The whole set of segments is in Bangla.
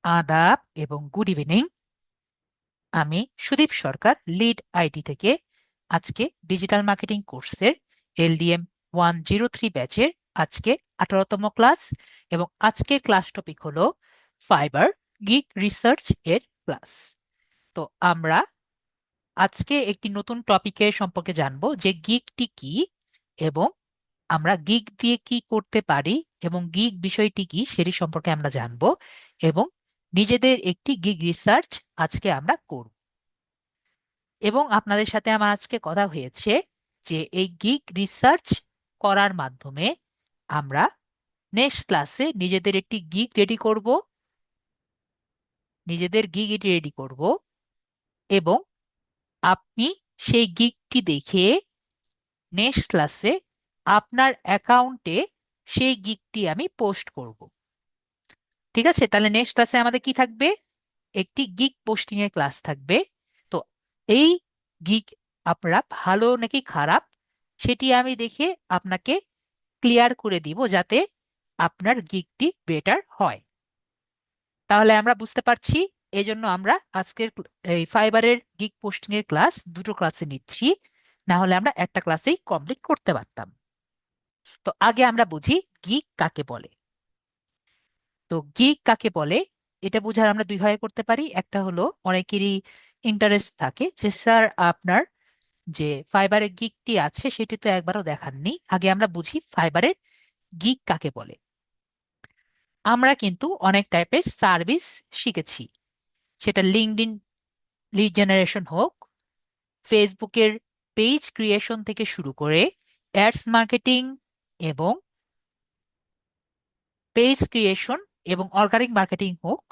আদাব এবং গুড ইভিনিং। আমি সুদীপ সরকার, লিড আইটি থেকে আজকে ডিজিটাল মার্কেটিং কোর্সের এলডিএম 103 ব্যাচের আজকে 18তম ক্লাস, এবং আজকের ক্লাস টপিক হলো ফাইবার গিগ রিসার্চ এর ক্লাস। তো আমরা আজকে একটি নতুন টপিকের সম্পর্কে জানবো যে গিগটি কি, এবং আমরা গিগ দিয়ে কি করতে পারি, এবং গিগ বিষয়টি কি সেটি সম্পর্কে আমরা জানবো, এবং নিজেদের একটি গিগ রিসার্চ আজকে আমরা করব। এবং আপনাদের সাথে আমার আজকে কথা হয়েছে যে এই গিগ রিসার্চ করার মাধ্যমে আমরা নেক্সট ক্লাসে নিজেদের গিগ রেডি করব, এবং আপনি সেই গিগটি দেখে নেক্সট ক্লাসে আপনার অ্যাকাউন্টে সেই গিগটি আমি পোস্ট করব। ঠিক আছে, তাহলে নেক্সট ক্লাসে আমাদের কি থাকবে? একটি গিগ পোস্টিং এর ক্লাস থাকবে। তো এই গিগ আপনারা ভালো নাকি খারাপ সেটি আমি দেখে আপনাকে ক্লিয়ার করে দিব, যাতে আপনার গিগটি বেটার হয়। তাহলে আমরা বুঝতে পারছি, এই জন্য আমরা আজকের এই ফাইবারের গিগ পোস্টিং এর ক্লাস দুটো ক্লাসে নিচ্ছি, না হলে আমরা একটা ক্লাসেই কমপ্লিট করতে পারতাম। তো আগে আমরা বুঝি গিগ কাকে বলে। তো গিগ কাকে বলে এটা বোঝার আমরা দুই ভাবে করতে পারি। একটা হলো, অনেকেরই ইন্টারেস্ট থাকে যে স্যার আপনার যে ফাইবারের গিগটি আছে সেটি তো একবারও দেখাননি, আগে আমরা বুঝি ফাইবারের গিগ কাকে বলে। আমরা কিন্তু অনেক টাইপের সার্ভিস শিখেছি, সেটা লিঙ্কডইন লিড জেনারেশন হোক, ফেসবুকের পেজ ক্রিয়েশন থেকে শুরু করে অ্যাডস মার্কেটিং এবং পেজ ক্রিয়েশন এবং অর্গানিক মার্কেটিং হোক,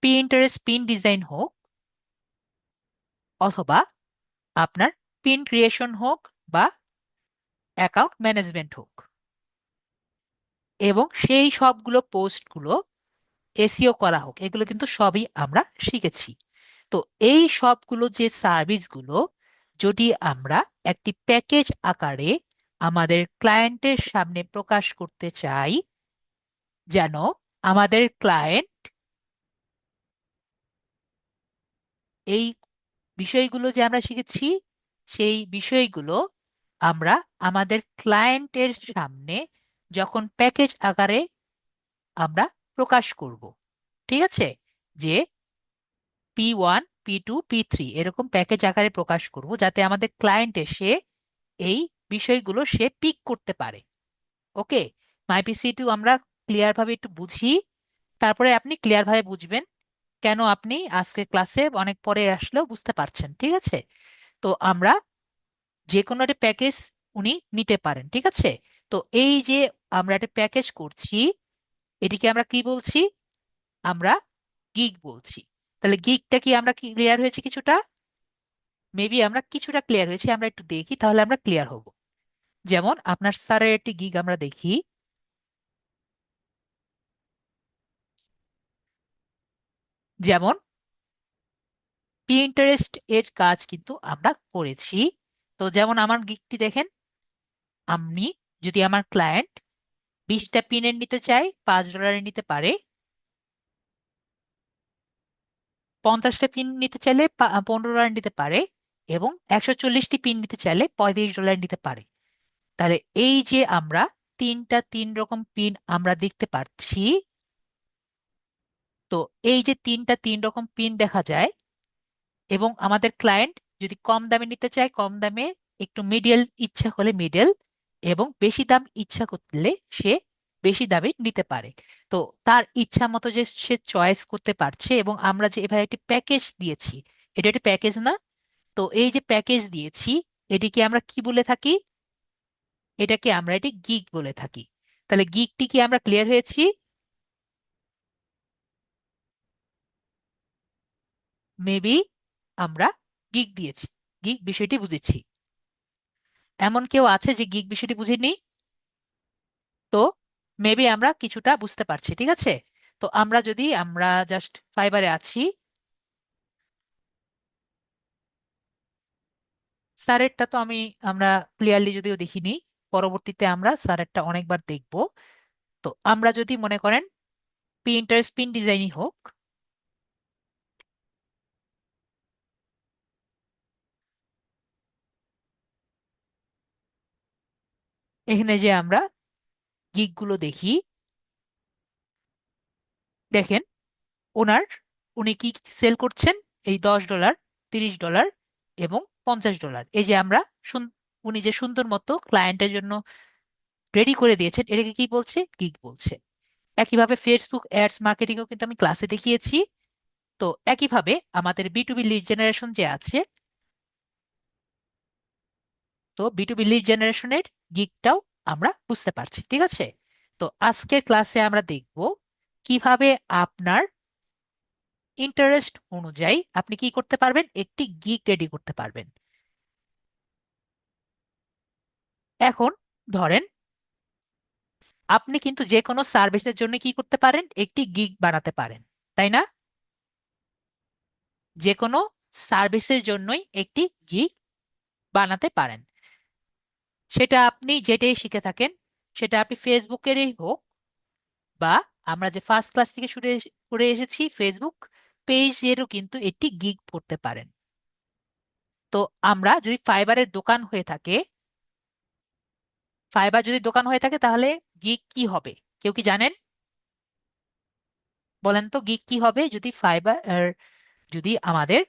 পিন্টারেস্ট পিন ডিজাইন হোক, অথবা আপনার পিন ক্রিয়েশন হোক, বা অ্যাকাউন্ট ম্যানেজমেন্ট হোক, এবং সেই সবগুলো পোস্টগুলো এসইও করা হোক, এগুলো কিন্তু সবই আমরা শিখেছি। তো এই সবগুলো যে সার্ভিসগুলো যদি আমরা একটি প্যাকেজ আকারে আমাদের ক্লায়েন্টের সামনে প্রকাশ করতে চাই, যেন আমাদের ক্লায়েন্ট এই বিষয়গুলো যে আমরা শিখেছি সেই বিষয়গুলো আমরা আমাদের ক্লায়েন্টের সামনে যখন প্যাকেজ আকারে আমরা প্রকাশ করব, ঠিক আছে, যে P1 P2 P3 এরকম প্যাকেজ আকারে প্রকাশ করব, যাতে আমাদের ক্লায়েন্ট এসে এই বিষয়গুলো সে পিক করতে পারে। ওকে, মাইপিসি2 আমরা ক্লিয়ার ভাবে একটু বুঝি, তারপরে আপনি ক্লিয়ার ভাবে বুঝবেন, কেন আপনি আজকে ক্লাসে অনেক পরে আসলেও বুঝতে পারছেন। ঠিক আছে, তো আমরা যে কোনো একটা প্যাকেজ উনি নিতে পারেন। ঠিক আছে, তো এই যে আমরা একটা প্যাকেজ করছি, এটিকে আমরা কি বলছি? আমরা গিগ বলছি। তাহলে গিগটা কি আমরা ক্লিয়ার হয়েছে কিছুটা? মেবি আমরা কিছুটা ক্লিয়ার হয়েছি, আমরা একটু দেখি তাহলে আমরা ক্লিয়ার হব। যেমন আপনার স্যারের একটি গিগ আমরা দেখি। যেমন পিন্টারেস্ট এর কাজ কিন্তু আমরা করেছি। তো যেমন আমার গিগটি দেখেন, আমি যদি আমার ক্লায়েন্ট 20টা পিনের নিতে চাই, $5 নিতে পারে, 50টা পিন নিতে চাইলে $15 নিতে পারে, এবং 140টি পিন নিতে চাইলে $35 নিতে পারে। তাহলে এই যে আমরা তিন রকম পিন আমরা দেখতে পাচ্ছি, তো এই যে তিন রকম পিন দেখা যায়, এবং আমাদের ক্লায়েন্ট যদি কম দামে নিতে চায় কম দামে, একটু মিডিয়াল ইচ্ছা হলে মিডল, এবং বেশি দাম ইচ্ছা করলে সে বেশি দামে নিতে পারে। তো তার ইচ্ছা মতো যে সে চয়েস করতে পারছে, এবং আমরা যে এভাবে একটি প্যাকেজ দিয়েছি, এটা একটি প্যাকেজ না? তো এই যে প্যাকেজ দিয়েছি, এটিকে আমরা কি বলে থাকি? এটাকে আমরা এটি গিগ বলে থাকি। তাহলে গিগটি কি আমরা ক্লিয়ার হয়েছি? মেবি আমরা গিগ দিয়েছি, গিগ বিষয়টি বুঝেছি। এমন কেউ আছে যে গিগ বিষয়টি বুঝেনি? তো মেবি আমরা কিছুটা বুঝতে পারছি। ঠিক আছে, তো আমরা জাস্ট ফাইবারে আছি। স্যারেরটা তো আমরা ক্লিয়ারলি যদিও দেখিনি, পরবর্তীতে আমরা স্যারেরটা অনেকবার দেখব। তো আমরা যদি মনে করেন পিন্টারেস্ট পিন ডিজাইনই হোক, এখানে যে আমরা গিগগুলো দেখি, দেখেন ওনার উনি কি সেল করছেন, এই $10, $30 এবং $50। এই যে আমরা উনি যে সুন্দর মতো ক্লায়েন্টের জন্য রেডি করে দিয়েছেন, এটাকে কি বলছে, গিগ বলছে। একইভাবে ফেসবুক অ্যাডস মার্কেটিংও কিন্তু আমি ক্লাসে দেখিয়েছি। তো একইভাবে আমাদের B to B lead generation যে আছে, তো বি টু বি লিড জেনারেশনের গিগটাও আমরা বুঝতে পারছি, ঠিক আছে। তো আজকের ক্লাসে আমরা দেখব কিভাবে আপনার ইন্টারেস্ট অনুযায়ী আপনি কি করতে পারবেন, একটি গিগ রেডি করতে পারবেন। এখন ধরেন আপনি কিন্তু যে কোনো সার্ভিসের জন্য কি করতে পারেন, একটি গিগ বানাতে পারেন, তাই না? যে কোনো সার্ভিসের জন্যই একটি গিগ বানাতে পারেন। সেটা আপনি যেটাই শিখে থাকেন, সেটা আপনি ফেসবুকেরই হোক, বা আমরা যে ফার্স্ট ক্লাস থেকে শুরু করে এসেছি ফেসবুক পেজেরও কিন্তু একটি গিগ করতে পারেন। তো আমরা যদি ফাইবারের দোকান হয়ে থাকে, ফাইবার যদি দোকান হয়ে থাকে তাহলে গিগ কি হবে, কেউ কি জানেন? বলেন তো গিগ কি হবে যদি ফাইবার, যদি আমাদের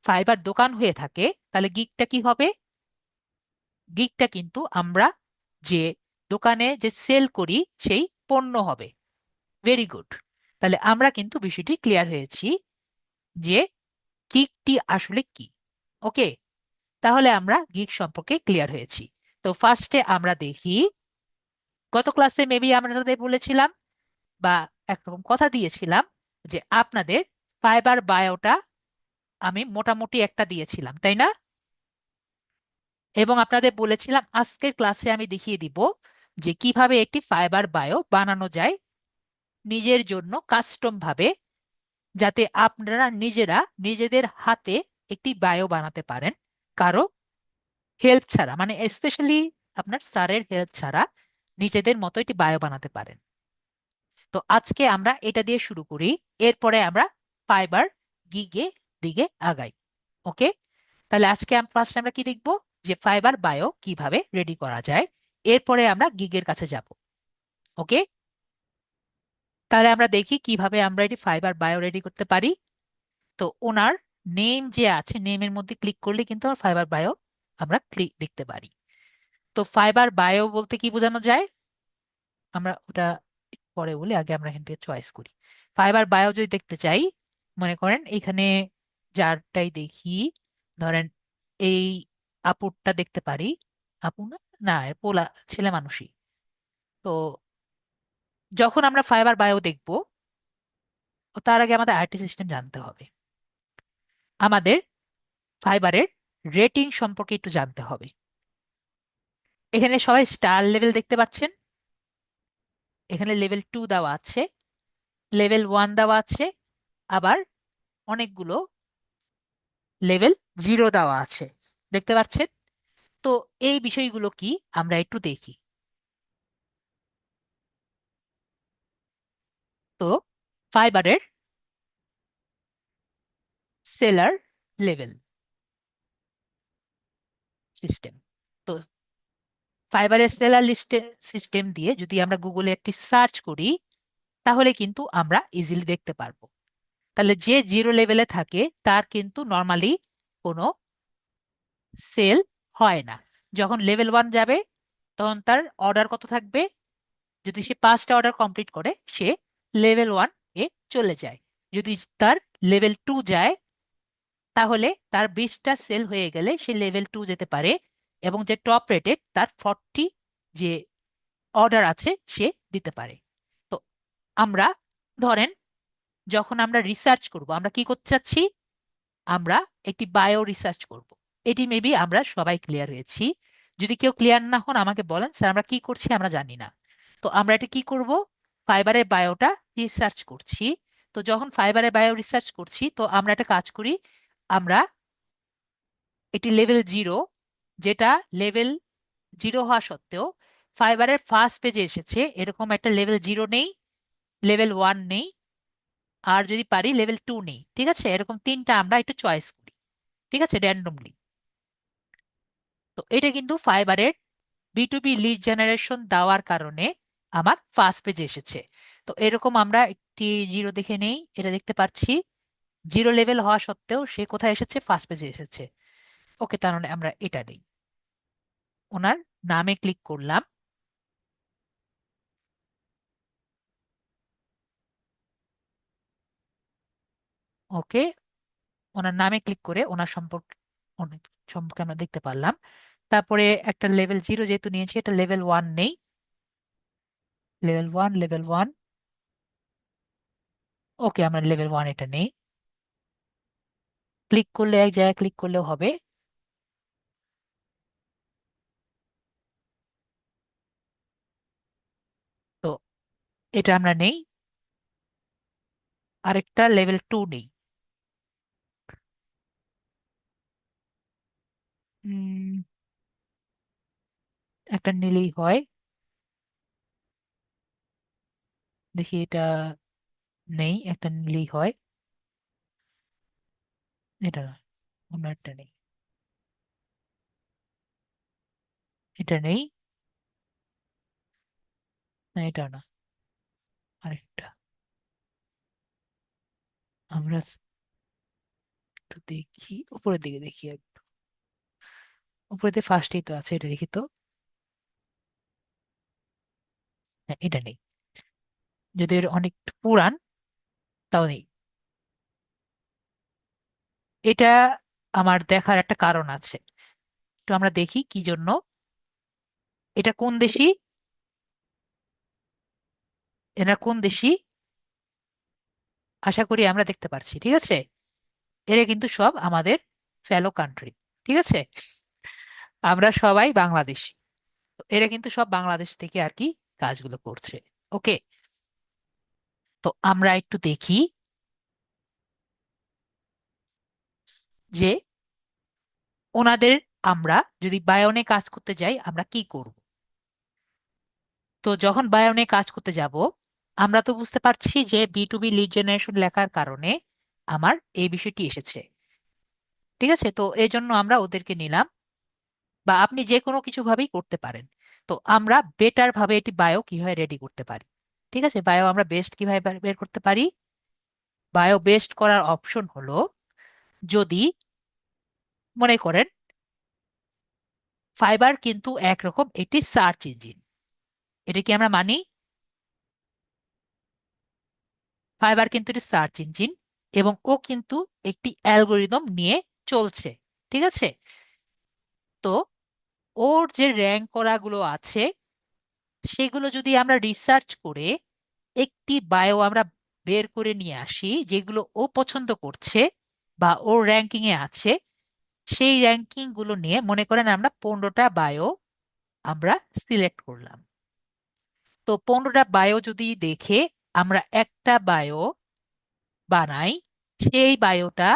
ফাইবার দোকান হয়ে থাকে তাহলে গিগটা কি হবে? গিগটা কিন্তু আমরা যে দোকানে যে সেল করি সেই পণ্য হবে। Very good. তাহলে আমরা কিন্তু বিষয়টি ক্লিয়ার হয়েছি যে গিগটি আসলে কি। ওকে, তাহলে আমরা গিগ সম্পর্কে ক্লিয়ার হয়েছি। তো ফার্স্টে আমরা দেখি, গত ক্লাসে মেবি আপনাদের বলেছিলাম বা একরকম কথা দিয়েছিলাম যে আপনাদের ফাইবার বায়োটা আমি মোটামুটি একটা দিয়েছিলাম, তাই না? এবং আপনাদের বলেছিলাম আজকের ক্লাসে আমি দেখিয়ে দিব যে কিভাবে একটি ফাইবার বায়ো বানানো যায় নিজের জন্য কাস্টম ভাবে, যাতে আপনারা নিজেরা নিজেদের হাতে একটি বায়ো বানাতে পারেন, কারো হেল্প ছাড়া, মানে স্পেশালি আপনার স্যারের হেল্প ছাড়া নিজেদের মতো একটি বায়ো বানাতে পারেন। তো আজকে আমরা এটা দিয়ে শুরু করি, এরপরে আমরা ফাইবার গিগে দিকে আগাই। ওকে, তাহলে আজকে ফার্স্ট আমরা কি দেখব, যে ফাইবার বায়ো কিভাবে রেডি করা যায়, এরপরে আমরা গিগের কাছে যাব। ওকে, তাহলে আমরা দেখি কিভাবে আমরা এটি ফাইবার বায়ো রেডি করতে পারি। তো ওনার নেম যে আছে, নেমের মধ্যে ক্লিক করলে কিন্তু ফাইবার বায়ো আমরা ক্লিক দেখতে পারি। তো ফাইবার বায়ো বলতে কি বোঝানো যায়, আমরা ওটা পরে বলি, আগে আমরা এখান থেকে চয়েস করি। ফাইবার বায়ো যদি দেখতে চাই, মনে করেন এখানে যারটাই দেখি, ধরেন এই আপুরটা দেখতে পারি। আপু না, না এ পোলা, ছেলে মানুষই। তো যখন আমরা ফাইবার বায়ো দেখব, তার আগে আমাদের আইটি সিস্টেম জানতে হবে, আমাদের ফাইবারের রেটিং সম্পর্কে একটু জানতে হবে। এখানে সবাই স্টার লেভেল দেখতে পাচ্ছেন, এখানে লেভেল 2 দেওয়া আছে, লেভেল 1 দেওয়া আছে, আবার অনেকগুলো লেভেল 0 দেওয়া আছে, দেখতে পাচ্ছেন? তো এই বিষয়গুলো কি আমরা একটু দেখি। তো ফাইবারের সেলার লেভেল সিস্টেম, তো ফাইবারের সেলার লিস্টে সিস্টেম দিয়ে যদি আমরা গুগলে একটি সার্চ করি, তাহলে কিন্তু আমরা ইজিলি দেখতে পারবো। তাহলে যে 0 লেভেলে থাকে তার কিন্তু নর্মালি কোনো সেল হয় না। যখন লেভেল 1 যাবে তখন তার অর্ডার কত থাকবে, যদি সে 5টা অর্ডার কমপ্লিট করে সে লেভেল 1 এ চলে যায়। যদি তার লেভেল 2 যায় তাহলে তার 20টা সেল হয়ে গেলে সে লেভেল 2 যেতে পারে, এবং যে টপ রেটেড তার 40 যে অর্ডার আছে সে দিতে পারে। তো আমরা ধরেন যখন আমরা রিসার্চ করব, আমরা কি করতে চাচ্ছি, আমরা একটি বায়ো রিসার্চ করব। এটি মেবি আমরা সবাই ক্লিয়ার হয়েছি। যদি কেউ ক্লিয়ার না হন আমাকে বলেন, স্যার আমরা কি করছি আমরা জানি না। তো আমরা এটা কি করব, ফাইবারের বায়োটা রিসার্চ করছি। তো যখন ফাইবারের বায়ো রিসার্চ করছি, তো আমরা একটা কাজ করি, আমরা এটি লেভেল 0, যেটা লেভেল 0 হওয়া সত্ত্বেও ফাইবারের ফার্স্ট পেজে এসেছে, এরকম একটা লেভেল 0 নেই, লেভেল 1 নেই, আর যদি পারি লেভেল 2 নেই, ঠিক আছে, এরকম তিনটা আমরা একটু চয়েস করি, ঠিক আছে, র্যান্ডমলি। তো এটা কিন্তু ফাইবারের B2B লিড জেনারেশন দেওয়ার কারণে আমার ফার্স্ট পেজে এসেছে। তো এরকম আমরা একটি জিরো দেখে নেই, এটা দেখতে পাচ্ছি জিরো লেভেল হওয়া সত্ত্বেও সে কোথায় এসেছে, ফার্স্ট পেজে এসেছে। ওকে, তার মানে আমরা এটা নেই, ওনার নামে ক্লিক করলাম। ওকে, ওনার নামে ক্লিক করে ওনার সম্পর্কে অনেক সম্পর্কে আমরা দেখতে পারলাম। তারপরে একটা লেভেল জিরো যেহেতু নিয়েছি, এটা লেভেল ওয়ান নেই, লেভেল ওয়ান, লেভেল ওয়ান। ওকে, আমরা লেভেল ওয়ান এটা নেই। ক্লিক করলে এক জায়গায় ক্লিক করলেও হবে। তো এটা আমরা নেই। আরেকটা লেভেল টু নেই। উম, একটা নিলেই হয়। দেখি এটা নেই, একটা নিলেই হয়। এটা না, অন্য একটা নেই, এটা নেই। না, এটা না, আরেকটা। আমরা একটু দেখি, উপরের দিকে দেখি একটু। উপরের দিকে ফার্স্টেই তো আছে, এটা দেখি তো। হ্যাঁ, এটা নেই, যদি এর অনেক পুরান, তাও নেই। এটা আমার দেখার একটা কারণ আছে, তো আমরা দেখি কি জন্য। এটা কোন দেশি, এরা কোন দেশি, আশা করি আমরা দেখতে পারছি, ঠিক আছে। এরা কিন্তু সব আমাদের ফেলো কান্ট্রি, ঠিক আছে। আমরা সবাই বাংলাদেশি। তো এরা কিন্তু সব বাংলাদেশ থেকে আর কি কাজগুলো করছে। ওকে, তো আমরা একটু দেখি যে ওনাদের, আমরা যদি বায়নে কাজ করতে যাই আমরা কি করব। তো যখন বায়নে কাজ করতে যাব, আমরা তো বুঝতে পারছি যে B2B লিড জেনারেশন লেখার কারণে আমার এই বিষয়টি এসেছে, ঠিক আছে। তো এই জন্য আমরা ওদেরকে নিলাম, বা আপনি যে কোনো কিছু ভাবেই করতে পারেন। তো আমরা বেটার ভাবে এটি বায়ো কিভাবে রেডি করতে পারি, ঠিক আছে। বায়ো আমরা বেস্ট কিভাবে বের করতে পারি। বায়ো বেস্ট করার অপশন হলো, যদি মনে করেন ফাইবার কিন্তু একরকম এটি সার্চ ইঞ্জিন, এটা কি আমরা মানি। ফাইবার কিন্তু এটি সার্চ ইঞ্জিন, এবং ও কিন্তু একটি অ্যালগোরিদম নিয়ে চলছে, ঠিক আছে। তো ওর যে র্যাঙ্ক করাগুলো আছে, সেগুলো যদি আমরা রিসার্চ করে একটি বায়ো আমরা বের করে নিয়ে আসি যেগুলো ও পছন্দ করছে বা ওর র্যাঙ্কিং এ আছে, সেই র্যাঙ্কিং গুলো নিয়ে মনে করেন আমরা 15টা বায়ো আমরা সিলেক্ট করলাম। তো 15টা বায়ো যদি দেখে আমরা একটা বায়ো বানাই, সেই বায়োটা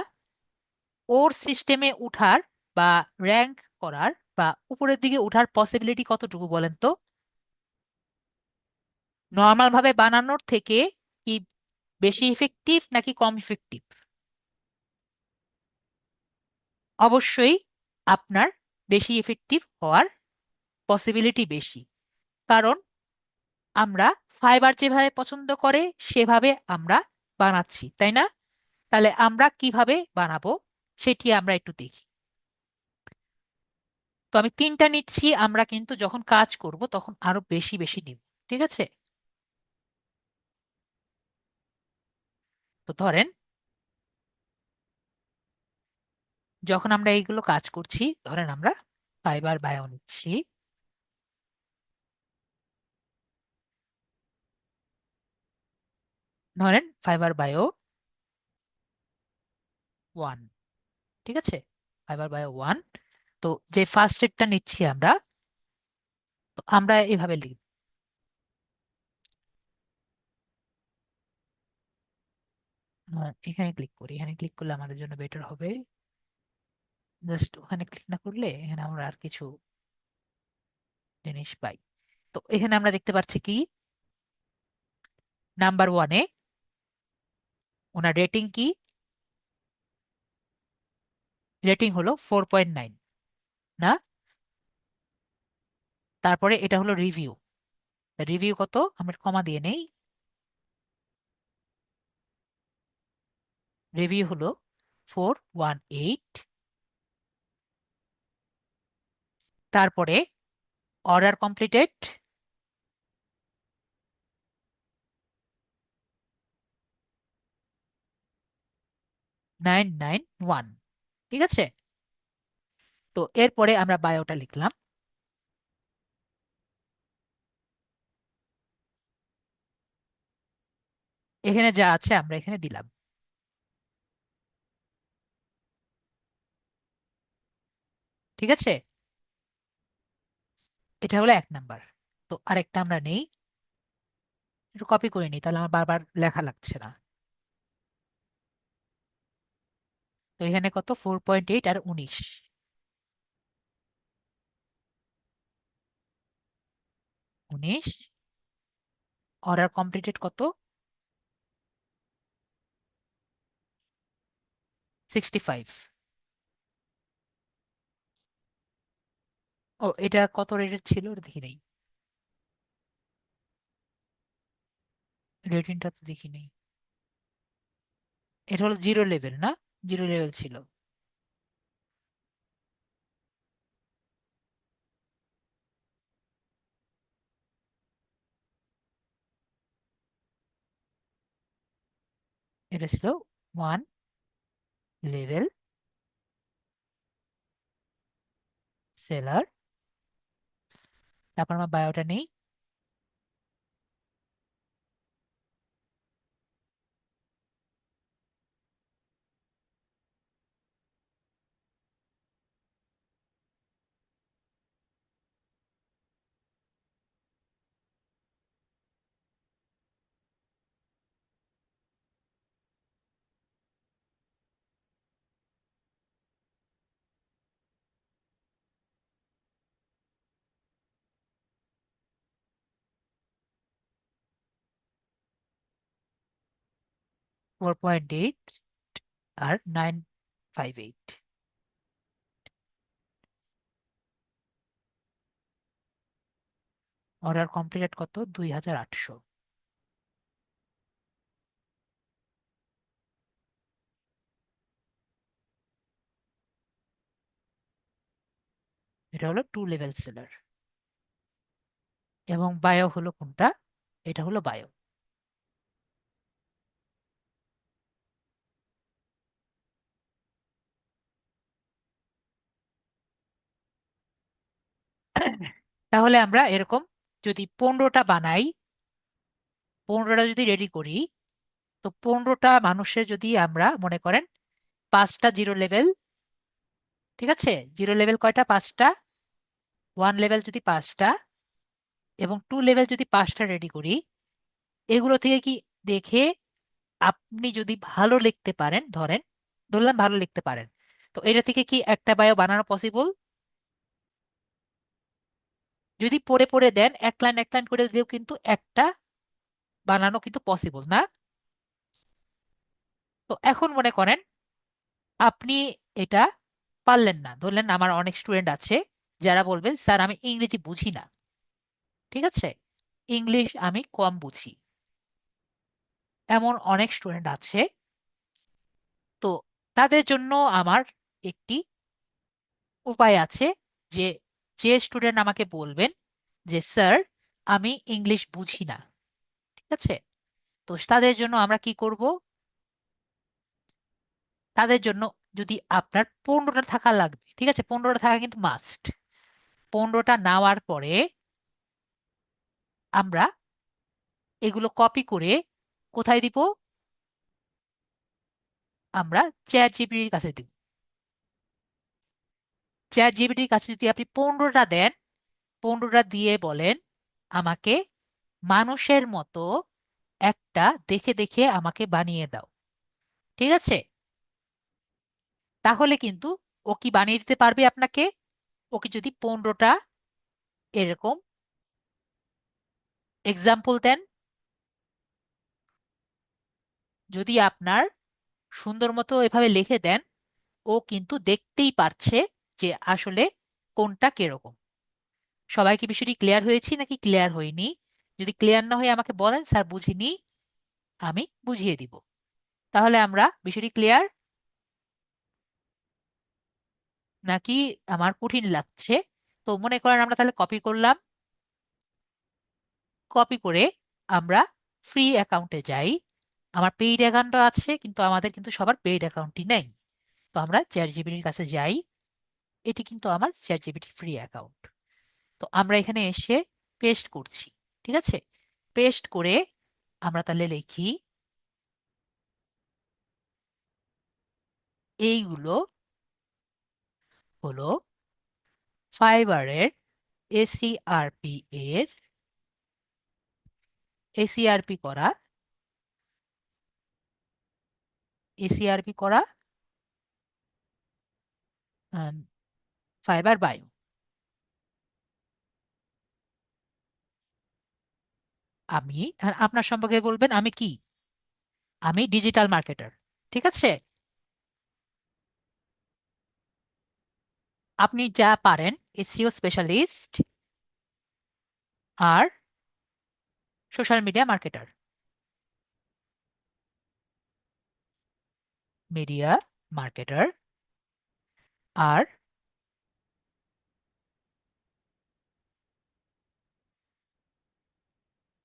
ওর সিস্টেমে উঠার বা র্যাঙ্ক করার বা উপরের দিকে উঠার পসিবিলিটি কতটুকু বলেন তো। নর্মাল ভাবে বানানোর থেকে কি বেশি ইফেক্টিভ নাকি কম ইফেক্টিভ? অবশ্যই আপনার বেশি এফেক্টিভ হওয়ার পসিবিলিটি বেশি, কারণ আমরা ফাইবার যেভাবে পছন্দ করে সেভাবে আমরা বানাচ্ছি, তাই না। তাহলে আমরা কিভাবে বানাবো সেটি আমরা একটু দেখি। তো আমি তিনটা নিচ্ছি, আমরা কিন্তু যখন কাজ করব তখন আরো বেশি বেশি নিব, ঠিক আছে। তো ধরেন যখন আমরা এইগুলো কাজ করছি, ধরেন আমরা ফাইবার বায়ো নিচ্ছি, ধরেন ফাইবার বায়ো ওয়ান, ঠিক আছে। Fibre bio one. তো যে ফার্স্ট সেটটা নিচ্ছি আমরা, তো আমরা এভাবে লিখব। এখানে ক্লিক করি, এখানে ক্লিক করলে আমাদের জন্য বেটার হবে। জাস্ট ওখানে ক্লিক না করলে এখানে আমরা আর কিছু জিনিস পাই। তো এখানে আমরা দেখতে পাচ্ছি কি, নাম্বার ওয়ানে ওনার রেটিং কি, রেটিং হলো 4.9, না। তারপরে এটা হলো রিভিউ। রিভিউ কত, আমরা কমা দিয়ে নেই। রিভিউ হলো 418। তারপরে অর্ডার কমপ্লিটেড 991। ঠিক আছে, তো এরপরে আমরা বায়োটা লিখলাম। এখানে যা আছে আমরা এখানে দিলাম। ঠিক আছে, এটা হলো 1 নাম্বার। তো আরেকটা আমরা নেই, একটু কপি করে নিই, তাহলে আমার বারবার লেখা লাগছে না। তো এখানে কত, 4.8 আর 19। 19 অর্ডার কমপ্লিটেড কত, 65। ও, এটা কত রেটেড ছিল ওটা দেখি নাই, রেটিংটা তো দেখি নাই। এটা হলো জিরো লেভেল না, জিরো লেভেল ছিল। এটা ছিল 1 লেভেল সেলার। তারপর আমার বায়োটা নেই। ফোর পয়েন্ট এইট আর 958। অর্ডার কমপ্লিটেড কত, 2800। এটা হলো 2 লেভেল সেলার। এবং বায়ো হলো কোনটা, এটা হলো বায়ো। তাহলে আমরা এরকম যদি 15টা বানাই, 15টা যদি রেডি করি, তো 15টা মানুষের যদি আমরা মনে করেন 5টা জিরো লেভেল, ঠিক আছে, জিরো লেভেল কয়টা, 5টা, 1 লেভেল যদি 5টা, এবং 2 লেভেল যদি 5টা রেডি করি, এগুলো থেকে কি দেখে আপনি যদি ভালো লিখতে পারেন, ধরলাম ভালো লিখতে পারেন, তো এটা থেকে কি একটা বায়ো বানানো পসিবল? যদি পড়ে পড়ে দেন, এক লাইন এক লাইন করে দিলেও কিন্তু একটা বানানো কিন্তু পসিবল না। তো এখন মনে করেন আপনি এটা পারলেন না, ধরলেন আমার অনেক স্টুডেন্ট আছে যারা বলবেন স্যার আমি ইংরেজি বুঝি না, ঠিক আছে, ইংলিশ আমি কম বুঝি, এমন অনেক স্টুডেন্ট আছে। তো তাদের জন্য আমার একটি উপায় আছে, যে যে স্টুডেন্ট আমাকে বলবেন যে স্যার আমি ইংলিশ বুঝি না, ঠিক আছে, তো তাদের জন্য আমরা কি করব, তাদের জন্য যদি আপনার 15টা থাকা লাগবে, ঠিক আছে, 15টা থাকা কিন্তু মাস্ট। 15টা নেওয়ার পরে আমরা এগুলো কপি করে কোথায় দিব, আমরা চ্যাট জিপিটির কাছে দিব। চ্যাট জিপিটির কাছে যদি আপনি 15টা দেন, 15টা দিয়ে বলেন আমাকে মানুষের মতো একটা দেখে দেখে আমাকে বানিয়ে দাও, ঠিক আছে, তাহলে কিন্তু ও কি বানিয়ে দিতে পারবে আপনাকে। ওকে যদি 15টা এরকম এক্সাম্পল দেন, যদি আপনার সুন্দর মতো এভাবে লিখে দেন, ও কিন্তু দেখতেই পারছে যে আসলে কোনটা কিরকম। সবাই কি বিষয়টি ক্লিয়ার হয়েছি নাকি ক্লিয়ার হয়নি? যদি ক্লিয়ার না হয়ে আমাকে বলেন স্যার বুঝিনি, আমি বুঝিয়ে দিব। তাহলে আমরা বিষয়টি ক্লিয়ার, নাকি আমার কঠিন লাগছে? তো মনে করেন আমরা তাহলে কপি করলাম। কপি করে আমরা ফ্রি অ্যাকাউন্টে যাই। আমার পেইড অ্যাকাউন্ট আছে, কিন্তু আমাদের কিন্তু সবার পেইড অ্যাকাউন্টই নেই। তো আমরা চ্যাট জিপিটির কাছে যাই। এটি কিন্তু আমার চ্যাট জিপিটি ফ্রি অ্যাকাউন্ট। তো আমরা এখানে এসে পেস্ট করছি। ঠিক আছে, পেস্ট করে আমরা তাহলে লিখি এইগুলো হলো ফাইবারের এসিআরপি এর এসিআরপি করা এসিআরপি করা ফাইবার বায়ো। আমি আর আপনার সম্পর্কে বলবেন আমি কি? আমি ডিজিটাল মার্কেটার। ঠিক আছে, আপনি যা পারেন, এসইও স্পেশালিস্ট আর social media marketer, media marketer আর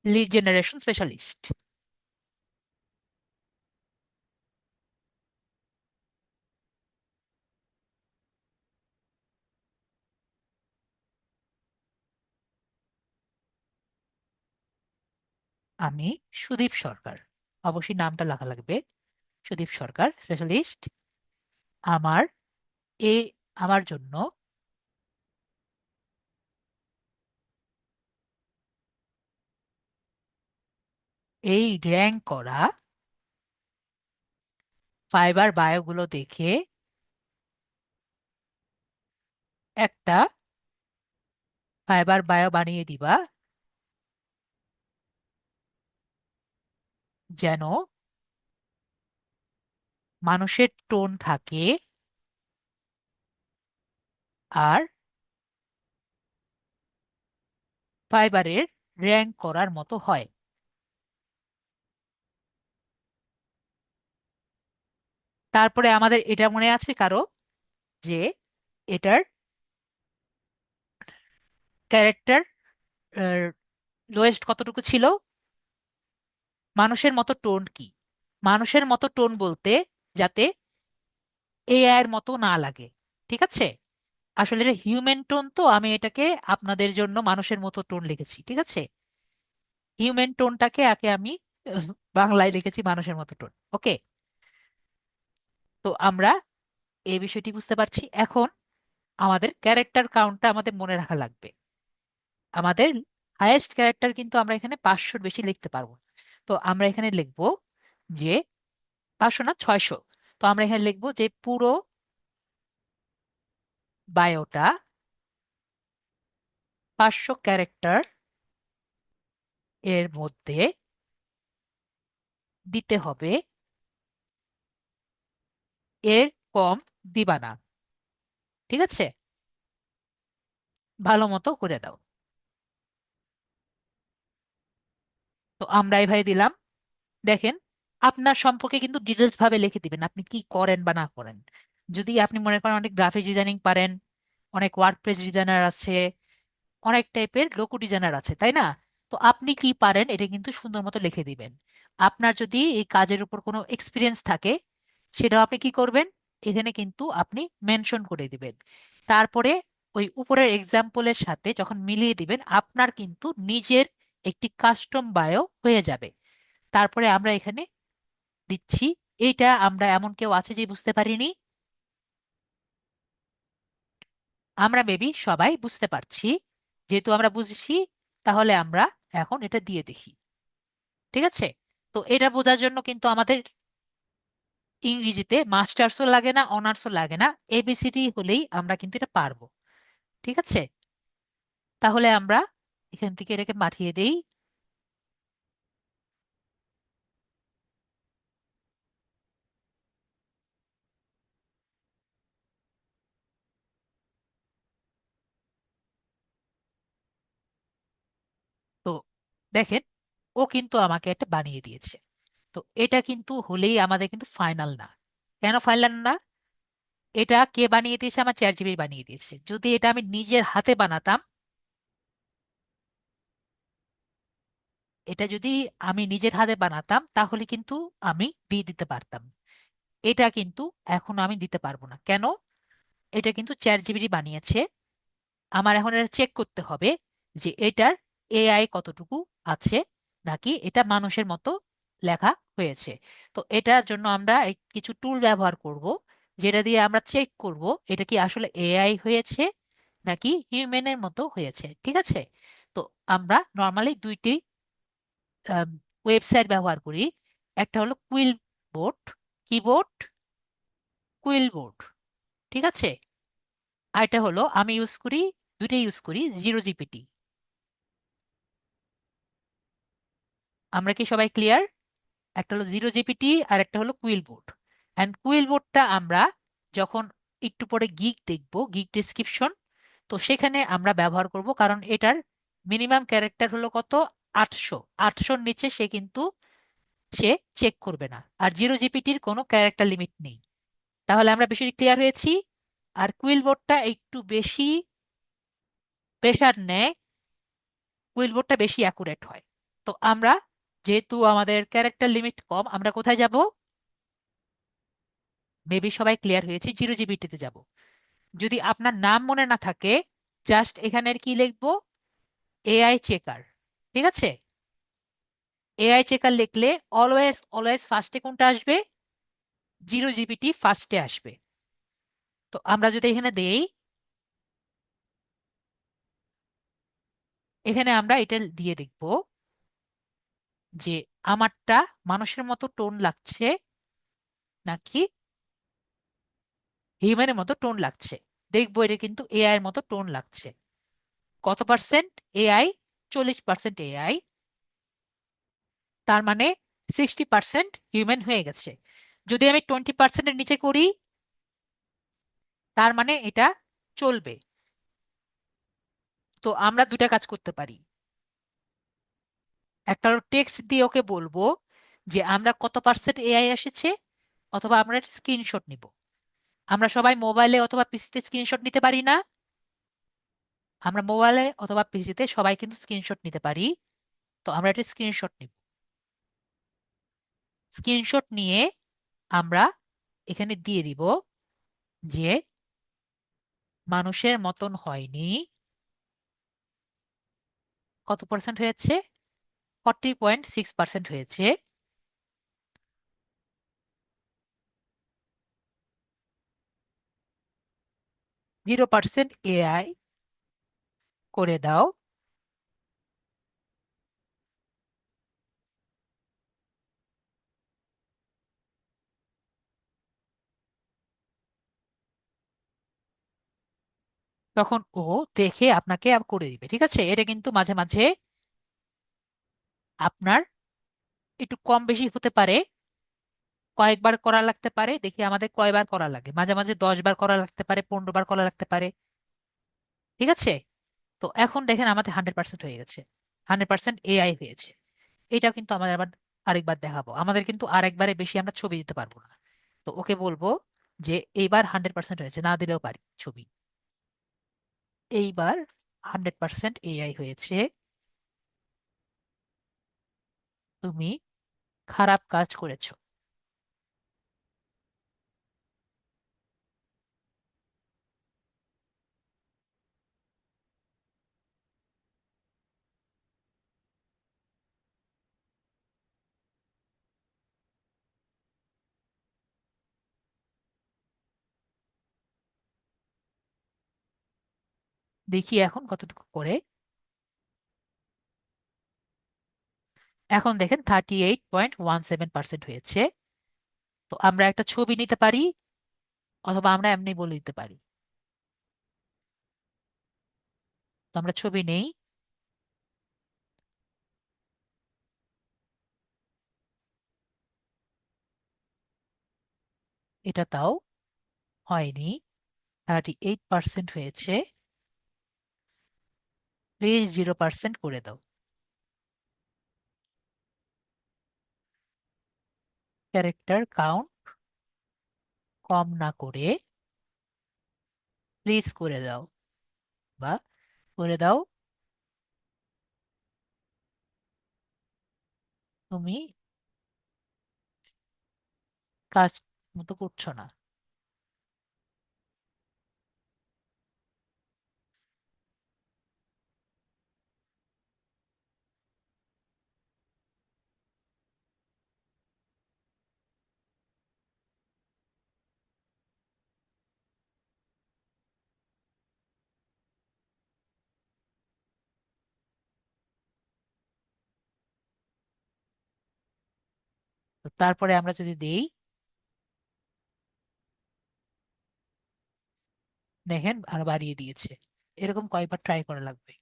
লিড জেনারেশন স্পেশালিস্ট। আমি সুদীপ সরকার, অবশ্যই নামটা লেখা লাগবে, সুদীপ সরকার স্পেশালিস্ট। আমার এ আমার জন্য এই র্যাঙ্ক করা ফাইবার বায়োগুলো দেখে একটা ফাইবার বায়ো বানিয়ে দিবা, যেন মানুষের টোন থাকে আর ফাইবারের র্যাঙ্ক করার মতো হয়। তারপরে আমাদের এটা মনে আছে কারো যে এটার ক্যারেক্টার লোয়েস্ট কতটুকু ছিল? মানুষের মতো টোন কি? মানুষের মতো টোন বলতে যাতে এআই এর মতো না লাগে। ঠিক আছে, আসলে এটা হিউম্যান টোন, তো আমি এটাকে আপনাদের জন্য মানুষের মতো টোন লিখেছি। ঠিক আছে, হিউম্যান টোনটাকে আগে আমি বাংলায় লিখেছি মানুষের মতো টোন। ওকে, তো আমরা এই বিষয়টি বুঝতে পারছি। এখন আমাদের ক্যারেক্টার কাউন্টটা আমাদের মনে রাখা লাগবে। আমাদের হায়েস্ট ক্যারেক্টার কিন্তু আমরা এখানে 500-র বেশি লিখতে পারবো না। তো আমরা এখানে লিখবো যে 500 না 600। তো আমরা এখানে লিখবো যে পুরো বায়োটা 500 ক্যারেক্টার এর মধ্যে দিতে হবে, এর কম দিবা না। ঠিক আছে, ভালো মতো করে দাও। তো আমরা এইভাবে দিলাম। দেখেন, আপনার সম্পর্কে কিন্তু ডিটেলস ভাবে লিখে দিবেন আপনি কি করেন বা না করেন। যদি আপনি মনে করেন অনেক গ্রাফিক ডিজাইনিং পারেন, অনেক ওয়ার্ডপ্রেস ডিজাইনার আছে, অনেক টাইপের লোগো ডিজাইনার আছে, তাই না? তো আপনি কি পারেন এটা কিন্তু সুন্দর মতো লিখে দিবেন। আপনার যদি এই কাজের উপর কোনো এক্সপিরিয়েন্স থাকে, সেটাও আপনি কি করবেন, এখানে কিন্তু আপনি মেনশন করে দিবেন। তারপরে ওই উপরের এক্সাম্পলের সাথে যখন মিলিয়ে দিবেন, আপনার কিন্তু নিজের একটি কাস্টম বায়ো হয়ে যাবে। তারপরে আমরা এখানে দিচ্ছি, এইটা আমরা এমন কেউ আছে যে বুঝতে পারিনি? আমরা মেবি সবাই বুঝতে পারছি। যেহেতু আমরা বুঝেছি, তাহলে আমরা এখন এটা দিয়ে দেখি। ঠিক আছে, তো এটা বোঝার জন্য কিন্তু আমাদের ইংরেজিতে মাস্টার্সও লাগে না, অনার্সও লাগে না, এবিসিডি হলেই আমরা কিন্তু এটা পারবো। ঠিক আছে, তাহলে আমরা এখান থেকে এটাকে পাঠিয়ে দেই। দেখেন, ও কিন্তু আমাকে একটা বানিয়ে দিয়েছে। তো এটা কিন্তু হলেই আমাদের কিন্তু ফাইনাল না। কেন ফাইনাল না? এটা কে বানিয়ে দিয়েছে? আমার চ্যাট জিপিটি বানিয়ে দিয়েছে। যদি এটা আমি নিজের হাতে বানাতাম, এটা যদি আমি নিজের হাতে বানাতাম তাহলে কিন্তু আমি দিয়ে দিতে পারতাম। এটা কিন্তু এখন আমি দিতে পারবো না। কেন? এটা কিন্তু চ্যাট জিপিটি বানিয়েছে। আমার এখন এটা চেক করতে হবে যে এটার এআই কতটুকু আছে, নাকি এটা মানুষের মতো লেখা হয়েছে। তো এটার জন্য আমরা কিছু টুল ব্যবহার করব, যেটা দিয়ে আমরা চেক করব এটা কি আসলে এআই হয়েছে নাকি হিউম্যানের মতো হয়েছে। ঠিক আছে? তো আমরা নর্মালি দুইটি ওয়েবসাইট ব্যবহার করি। একটা হলো quill board, keyboard, quill board. ঠিক আছে? আর এটা হলো আমি ইউজ করি, দুইটাই ইউজ করি, জিরো জিপিটি। আমরা কি সবাই ক্লিয়ার? একটা হলো জিরো জিপিটি আর একটা হলো কুইল বোর্ড। অ্যান্ড কুইল বোর্ডটা আমরা যখন একটু পরে গিগ দেখব, গিগ ডিসক্রিপশন, তো সেখানে আমরা ব্যবহার করব, কারণ এটার মিনিমাম ক্যারেক্টার হলো কত? 800। 800-র নিচে সে কিন্তু সে চেক করবে না। আর জিরো জিপিটির কোনো ক্যারেক্টার লিমিট নেই। তাহলে আমরা বিষয়টি ক্লিয়ার হয়েছি। আর কুইল বোর্ডটা একটু বেশি প্রেসার নেয়, কুইল বোর্ডটা বেশি অ্যাকুরেট হয়। তো আমরা, যেহেতু আমাদের ক্যারেক্টার লিমিট কম, আমরা কোথায় যাব? মেবি সবাই ক্লিয়ার হয়েছে, জিরো জিবিটিতে যাব। যদি আপনার নাম মনে না থাকে, জাস্ট এখানের কি লিখবো? AI checker. ঠিক আছে? এআই চেকার লিখলে অলওয়েজ অলওয়েজ ফার্স্টে কোনটা আসবে? জিরো জিবিটি ফার্স্টে আসবে। তো আমরা যদি এখানে দেই, এখানে আমরা এটা দিয়ে দেখব যে আমারটা মানুষের মতো টোন লাগছে নাকি হিউম্যানের মতো টোন লাগছে। দেখবো এটা কিন্তু এআই এর মতো টোন লাগছে। কত পার্সেন্ট এআই? 40% এআই। তার মানে 60% হিউম্যান হয়ে গেছে। যদি আমি 20%-এর নিচে করি, তার মানে এটা চলবে। তো আমরা দুটা কাজ করতে পারি। একটা টেক্সট দিয়ে ওকে বলবো যে আমরা কত পার্সেন্ট এআই এসেছে, অথবা আমরা স্ক্রিনশট নিব। আমরা সবাই মোবাইলে অথবা পিসিতে স্ক্রিনশট নিতে পারি না? আমরা মোবাইলে অথবা পিসিতে সবাই কিন্তু স্ক্রিনশট নিতে পারি। তো আমরা একটা স্ক্রিনশট নিব। স্ক্রিনশট নিয়ে আমরা এখানে দিয়ে দিব যে মানুষের মতন হয়নি। কত পার্সেন্ট হয়েছে? 40.6% হয়েছে। 0% এআই করে দাও। তখন ও দেখে আপনাকে করে দিবে। ঠিক আছে? এটা কিন্তু মাঝে মাঝে আপনার একটু কম বেশি হতে পারে, কয়েকবার করা লাগতে পারে। দেখি আমাদের কয়বার করা লাগে। মাঝে মাঝে 10 বার করা লাগতে পারে, 15 বার করা লাগতে পারে। ঠিক আছে? তো এখন দেখেন আমাদের 100% হয়ে গেছে, 100% এআই হয়েছে। এটাও কিন্তু আমাদের আবার আরেকবার দেখাবো। আমাদের কিন্তু আরেকবারে বেশি আমরা ছবি দিতে পারবো না। তো ওকে বলবো যে এইবার 100% হয়েছে, না দিলেও পারি ছবি। এইবার 100% এআই হয়েছে। তুমি খারাপ কাজ করেছো। দেখি এখন কতটুকু করে। এখন দেখেন 38.17% হয়েছে। তো আমরা একটা ছবি নিতে পারি, অথবা আমরা এমনি বলে দিতে পারি। তো আমরা ছবি নেই। এটা তাও হয়নি, 38% হয়েছে। প্লিজ 0% করে দাও। ক্যারেক্টার কাউন্ট কম না করে প্লিজ করে দাও, বা করে দাও, তুমি কাজ মতো করছো না। তো তারপরে আমরা যদি দেই, দেখেন আরো বাড়িয়ে দিয়েছে। এরকম কয়েকবার ট্রাই করা লাগবে।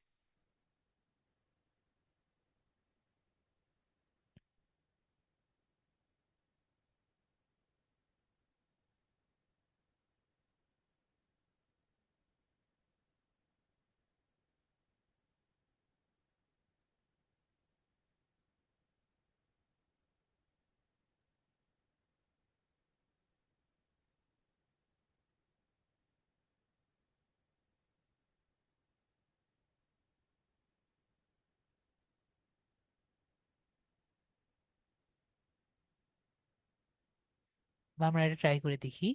বা আমরা এটা ট্রাই করে দেখি।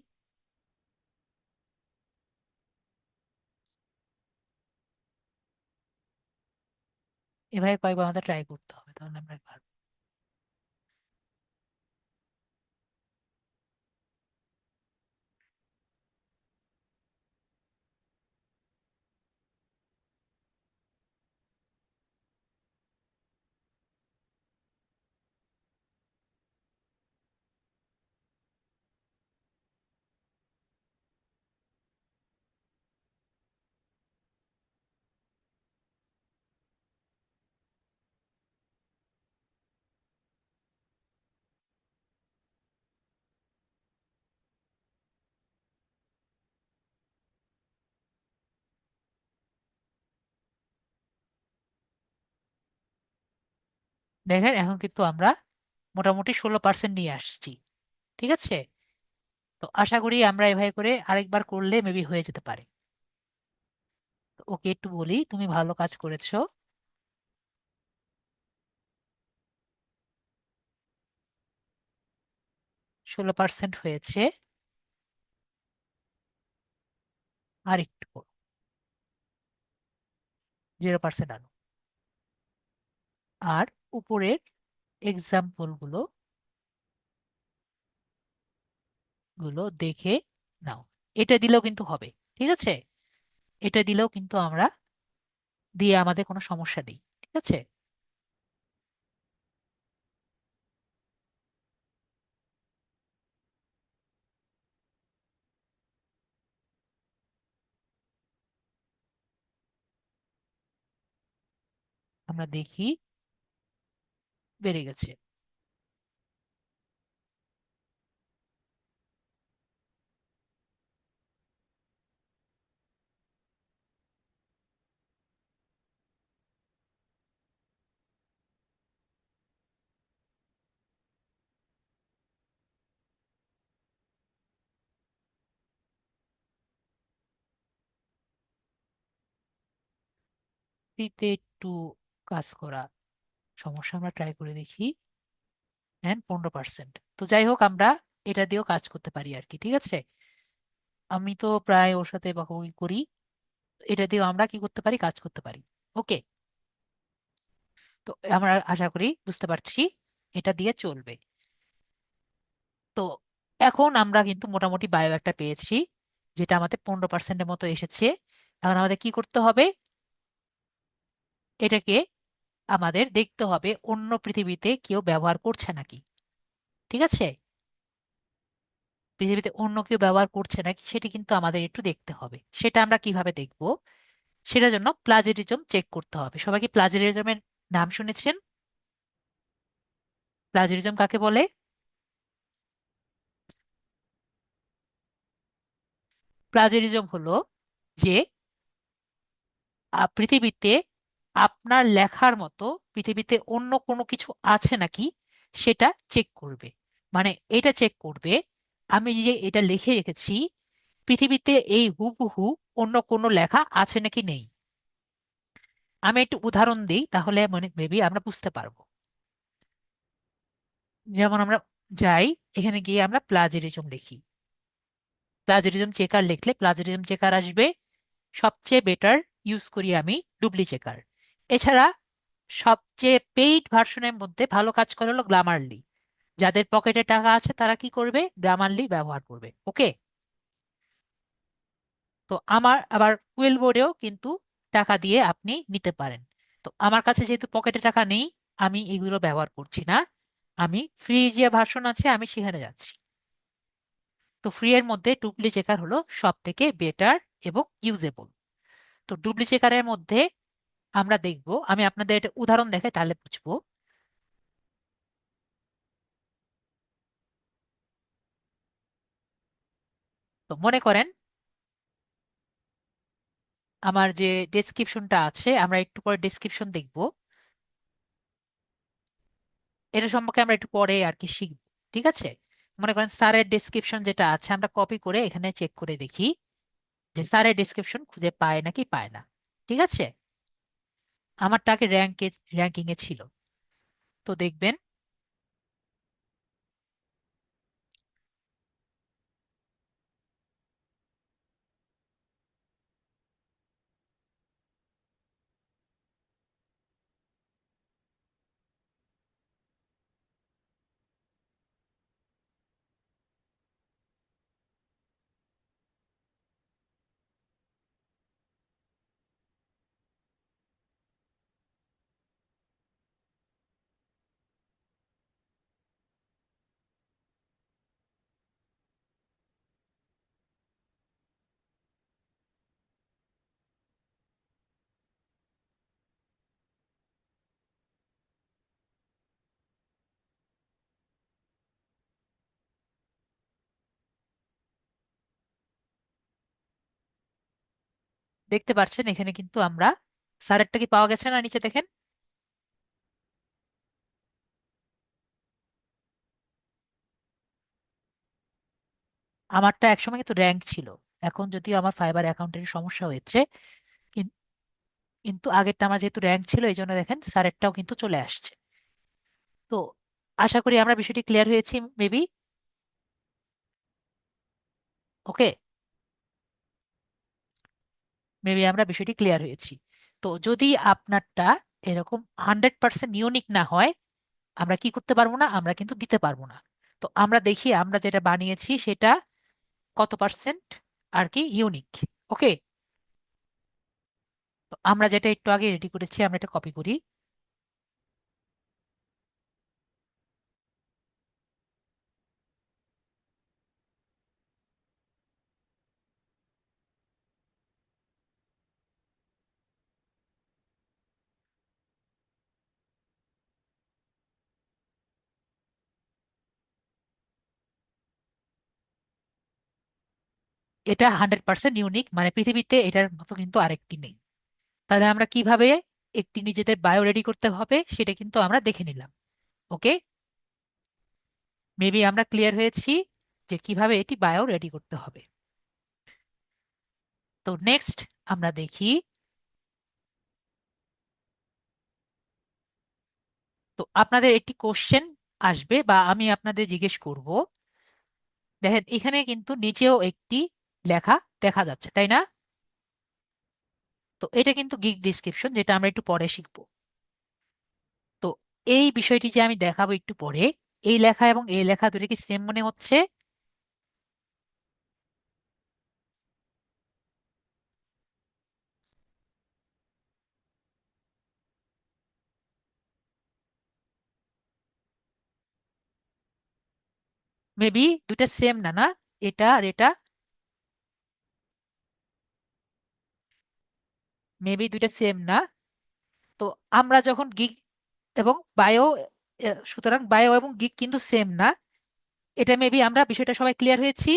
এভাবে কয়েকবার আমাদের ট্রাই করতে হবে, তাহলে আমরা পারবো। দেখেন এখন কিন্তু আমরা মোটামুটি 16% নিয়ে আসছি। ঠিক আছে। তো আশা করি আমরা এভাবে করে আরেকবার করলে মেবি হয়ে যেতে পারে। তো ওকে একটু বলি, তুমি ভালো কাজ করেছো। 16% হয়েছে। আর একটু করো, 0% আনো। আর উপরের এক্সাম্পল গুলো গুলো দেখে নাও। এটা দিলেও কিন্তু হবে। ঠিক আছে। এটা দিলেও কিন্তু আমরা দিয়ে আমাদের কোনো সমস্যা নেই। ঠিক আছে। আমরা দেখি, বেড়ে গেছে। 3 তে একটু কাজ করা সমস্যা, আমরা ট্রাই করে দেখি। হ্যাঁ, 15%। তো যাই হোক, আমরা এটা দিয়েও কাজ করতে পারি আর কি। ঠিক আছে। আমি তো প্রায় ওর সাথে বকাবকি করি। এটা দিয়েও আমরা কি করতে পারি, কাজ করতে পারি। ওকে। তো আমরা আশা করি বুঝতে পারছি এটা দিয়ে চলবে। তো এখন আমরা কিন্তু মোটামুটি বায়ো একটা পেয়েছি, যেটা আমাদের 15%-এর মতো এসেছে। এখন আমাদের কি করতে হবে, এটাকে আমাদের দেখতে হবে অন্য পৃথিবীতে কেউ ব্যবহার করছে নাকি। ঠিক আছে। পৃথিবীতে অন্য কেউ ব্যবহার করছে নাকি সেটি কিন্তু আমাদের একটু দেখতে হবে। সেটা আমরা কিভাবে দেখব, সেটার জন্য প্লাজিয়ারিজম চেক করতে হবে। সবাই কি প্লাজিয়ারিজমের নাম শুনেছেন? প্লাজিয়ারিজম কাকে বলে? প্লাজিয়ারিজম হলো যে পৃথিবীতে আপনার লেখার মতো পৃথিবীতে অন্য কোনো কিছু আছে নাকি সেটা চেক করবে। মানে এটা চেক করবে আমি যে এটা লিখে রেখেছি পৃথিবীতে এই হুবহু অন্য কোনো লেখা আছে নাকি নেই। আমি একটু উদাহরণ দিই, তাহলে মানে মেবি আমরা বুঝতে পারবো। যেমন আমরা যাই, এখানে গিয়ে আমরা প্লাজারিজম লিখি। প্লাজারিজম চেকার লিখলে প্লাজারিজম চেকার আসবে। সবচেয়ে বেটার ইউজ করি আমি ডুবলি চেকার। এছাড়া সবচেয়ে পেইড ভার্সনের মধ্যে ভালো কাজ করে হলো গ্রামারলি। যাদের পকেটে টাকা আছে তারা কি করবে, গ্রামারলি ব্যবহার করবে। ওকে। তো আমার আবার কুইল বোর্ডেও কিন্তু টাকা দিয়ে আপনি নিতে পারেন। তো আমার কাছে যেহেতু পকেটে টাকা নেই, আমি এগুলো ব্যবহার করছি না। আমি ফ্রি যে ভার্সন আছে আমি সেখানে যাচ্ছি। তো ফ্রি এর মধ্যে ডুপ্লি চেকার হলো সব থেকে বেটার এবং ইউজেবল। তো ডুপ্লি চেকারের মধ্যে আমরা দেখব, আমি আপনাদের একটা উদাহরণ দেখাই তাহলে বুঝবো। তো মনে করেন আমার যে ডেসক্রিপশনটা আছে, আমরা একটু পরে ডেসক্রিপশন দেখব, এটা সম্পর্কে আমরা একটু পরে আর কি শিখব। ঠিক আছে। মনে করেন স্যারের ডেসক্রিপশন যেটা আছে আমরা কপি করে এখানে চেক করে দেখি যে স্যারের ডেসক্রিপশন খুঁজে পায় নাকি পায় না। ঠিক আছে। আমারটা আগে র্যাঙ্কিং এ ছিল। তো দেখবেন দেখতে পাচ্ছেন এখানে কিন্তু আমরা স্যারেরটা কি পাওয়া গেছে না, নিচে দেখেন। আমারটা একসময় কিন্তু র্যাঙ্ক ছিল। এখন যদিও আমার ফাইবার অ্যাকাউন্টের সমস্যা হয়েছে, কিন- কিন্তু আগেরটা আমার যেহেতু র্যাঙ্ক ছিল এই জন্য দেখেন স্যারেরটাও কিন্তু চলে আসছে। তো আশা করি আমরা বিষয়টি ক্লিয়ার হয়েছি মেবি। ওকে। মেবি আমরা বিষয়টি ক্লিয়ার হয়েছি। তো যদি আপনারটা এরকম 100% ইউনিক না হয়, আমরা কি করতে পারবো না, আমরা কিন্তু দিতে পারবো না। তো আমরা দেখি আমরা যেটা বানিয়েছি সেটা কত পার্সেন্ট আর কি ইউনিক। ওকে। তো আমরা যেটা একটু আগে রেডি করেছি আমরা এটা কপি করি। এটা 100% ইউনিক, মানে পৃথিবীতে এটার মতো কিন্তু আরেকটি নেই। তাহলে আমরা কিভাবে একটি নিজেদের বায়ো রেডি করতে হবে সেটা কিন্তু আমরা দেখে নিলাম। ওকে। মেবি আমরা ক্লিয়ার হয়েছি যে কিভাবে এটি বায়ো রেডি করতে হবে। তো নেক্সট আমরা দেখি। তো আপনাদের একটি কোশ্চেন আসবে বা আমি আপনাদের জিজ্ঞেস করব। দেখেন এখানে কিন্তু নিচেও একটি লেখা দেখা যাচ্ছে, তাই না? তো এটা কিন্তু গিগ ডিসক্রিপশন, যেটা আমরা একটু পরে শিখবো। তো এই বিষয়টি যে আমি দেখাবো একটু পরে, এই লেখা এবং এই লেখা দুটো কি সেম মনে হচ্ছে? মেবি দুটা সেম না, না? এটা আর এটা মেবি দুটা সেম না। তো আমরা যখন গিগ এবং বায়ো, সুতরাং বায়ো এবং গিগ কিন্তু সেম না। এটা মেবি আমরা বিষয়টা সবাই ক্লিয়ার হয়েছি,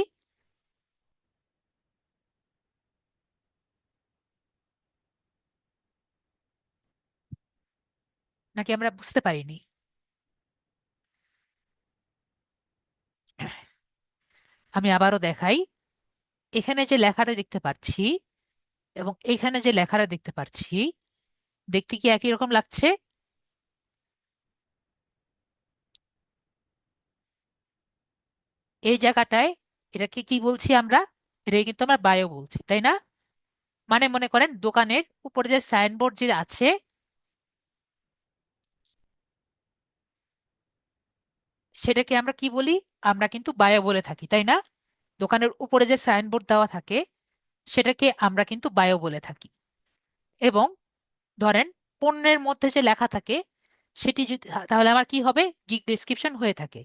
নাকি আমরা বুঝতে পারিনি? আমি আবারও দেখাই, এখানে যে লেখাটা দেখতে পাচ্ছি এবং এখানে যে লেখাটা দেখতে পাচ্ছি, দেখতে কি একই রকম লাগছে? এই জায়গাটায় এটাকে কি বলছি আমরা? এটা কিন্তু আমরা বায়ো বলছি, তাই না? মানে মনে করেন দোকানের উপরে যে সাইনবোর্ড যে আছে, সেটাকে আমরা কি বলি? আমরা কিন্তু বায়ো বলে থাকি, তাই না? দোকানের উপরে যে সাইনবোর্ড দেওয়া থাকে, সেটাকে আমরা কিন্তু বায়ো বলে থাকি। এবং ধরেন পণ্যের মধ্যে যে লেখা থাকে, সেটি যদি, তাহলে আমার কি হবে? গিগ ডেসক্রিপশন হয়ে থাকে।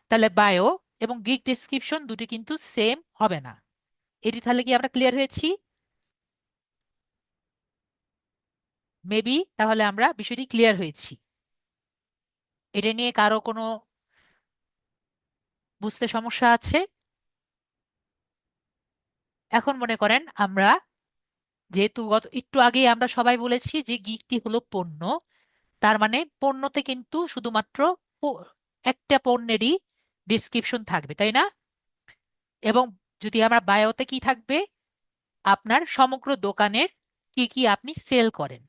তাহলে বায়ো এবং গিগ ডেসক্রিপশন দুটি কিন্তু সেম হবে না। এটি তাহলে কি আমরা ক্লিয়ার হয়েছি? মেবি তাহলে আমরা বিষয়টি ক্লিয়ার হয়েছি। এটা নিয়ে কারো কোনো বুঝতে সমস্যা আছে? এখন মনে করেন আমরা, যেহেতু গত একটু আগে আমরা সবাই বলেছি যে গিগটি হলো পণ্য, তার মানে পণ্যতে কিন্তু শুধুমাত্র প- একটা পণ্যেরই ডিসক্রিপশন থাকবে, তাই না? এবং যদি আমরা বায়োতে কি থাকবে? আপনার সমগ্র দোকানের কি কি আপনি সেল করেন।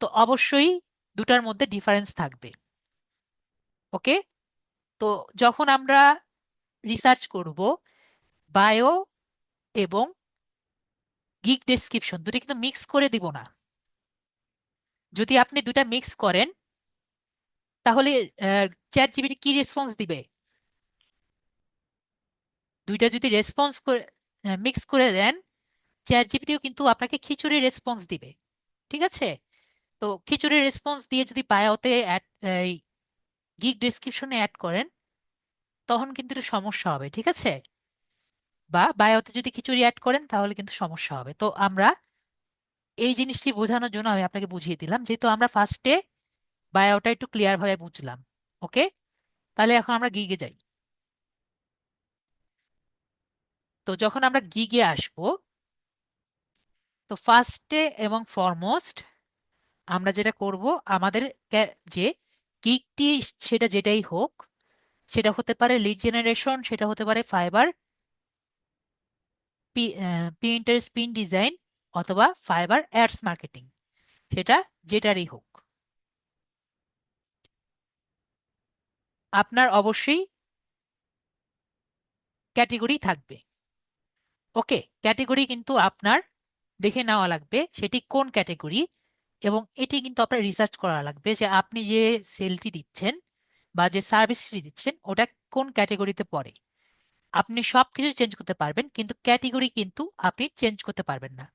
তো অবশ্যই দুটার মধ্যে ডিফারেন্স থাকবে। ওকে? তো যখন আমরা রিসার্চ করব, বায়ো এবং গিগ ডেসক্রিপশন দুটো কিন্তু মিক্স করে দিব না। যদি আপনি দুটা মিক্স করেন, তাহলে চ্যাট জিপিটি কি রেসপন্স দিবে? দুইটা যদি রেসপন্স করে মিক্স করে দেন, চ্যাট জিপিটিও কিন্তু আপনাকে খিচুড়ি রেসপন্স দিবে। ঠিক আছে? তো খিচুড়ি রেসপন্স দিয়ে যদি বায়োতে গিগ ডেসক্রিপশনে অ্যাড করেন, তখন কিন্তু একটু সমস্যা হবে। ঠিক আছে? বা বায়োতে যদি খিচুড়ি অ্যাড করেন, তাহলে কিন্তু সমস্যা হবে। তো আমরা এই জিনিসটি বোঝানোর জন্য আমি আপনাকে বুঝিয়ে দিলাম, যেহেতু আমরা ফার্স্টে বায়োটা একটু ক্লিয়ার ভাবে বুঝলাম। ওকে? তাহলে এখন আমরা গিগে যাই। তো যখন আমরা গিগে আসব, তো ফার্স্টে এবং ফরমোস্ট আমরা যেটা করব, আমাদের যে গিগটি, সেটা যেটাই হোক, সেটা হতে পারে লিড জেনারেশন, সেটা হতে পারে ফাইবার প্রিন্টার স্পিন ডিজাইন, অথবা ফাইবার অ্যাডস মার্কেটিং, সেটা যেটারই হোক, আপনার অবশ্যই ক্যাটেগরি থাকবে। ওকে? ক্যাটেগরি কিন্তু আপনার দেখে নেওয়া লাগবে সেটি কোন ক্যাটেগরি, এবং এটি কিন্তু আপনার রিসার্চ করা লাগবে যে আপনি যে সেলটি দিচ্ছেন বা যে সার্ভিসটি দিচ্ছেন, ওটা কোন ক্যাটেগরিতে পড়ে। আপনি সবকিছু চেঞ্জ করতে পারবেন, কিন্তু ক্যাটেগরি কিন্তু আপনি চেঞ্জ করতে পারবেন না।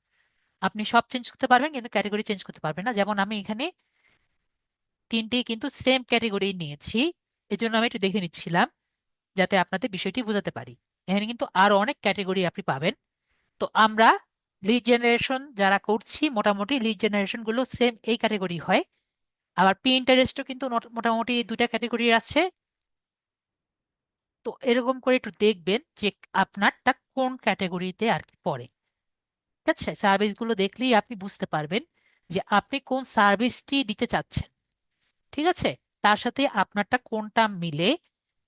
আপনি সব চেঞ্জ করতে পারবেন, কিন্তু ক্যাটেগরি চেঞ্জ করতে পারবেন না। যেমন আমি এখানে তিনটি কিন্তু সেম ক্যাটেগরি নিয়েছি, এজন্য আমি একটু দেখে নিচ্ছিলাম যাতে আপনাদের বিষয়টি বোঝাতে পারি। এখানে কিন্তু আরো অনেক ক্যাটেগরি আপনি পাবেন। তো আমরা লিড জেনারেশন যারা করছি, মোটামুটি লিড জেনারেশন গুলো সেম এই ক্যাটেগরি হয়। আবার পিন্টারেস্টও কিন্তু মোটামুটি দুইটা ক্যাটেগরি আছে। তো এরকম করে একটু দেখবেন যে আপনারটা কোন ক্যাটেগরিতে আর কি পড়ে। ঠিক আছে? সার্ভিসগুলো দেখলেই আপনি বুঝতে পারবেন যে আপনি কোন সার্ভিসটি দিতে চাচ্ছেন। ঠিক আছে? তার সাথে আপনারটা কোনটা মিলে,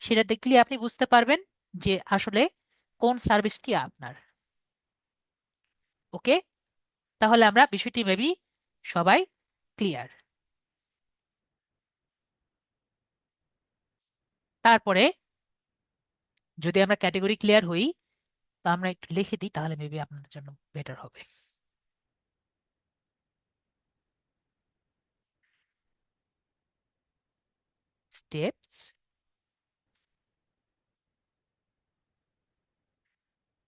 সেটা দেখলেই আপনি বুঝতে পারবেন যে আসলে কোন সার্ভিসটি আপনার। ওকে? তাহলে আমরা বিষয়টি মেবি সবাই ক্লিয়ার। তারপরে যদি আমরা ক্যাটেগরি ক্লিয়ার হই, তো আমরা একটু লিখে দিই, তাহলে মেবি আপনাদের জন্য বেটার হবে। স্টেপস,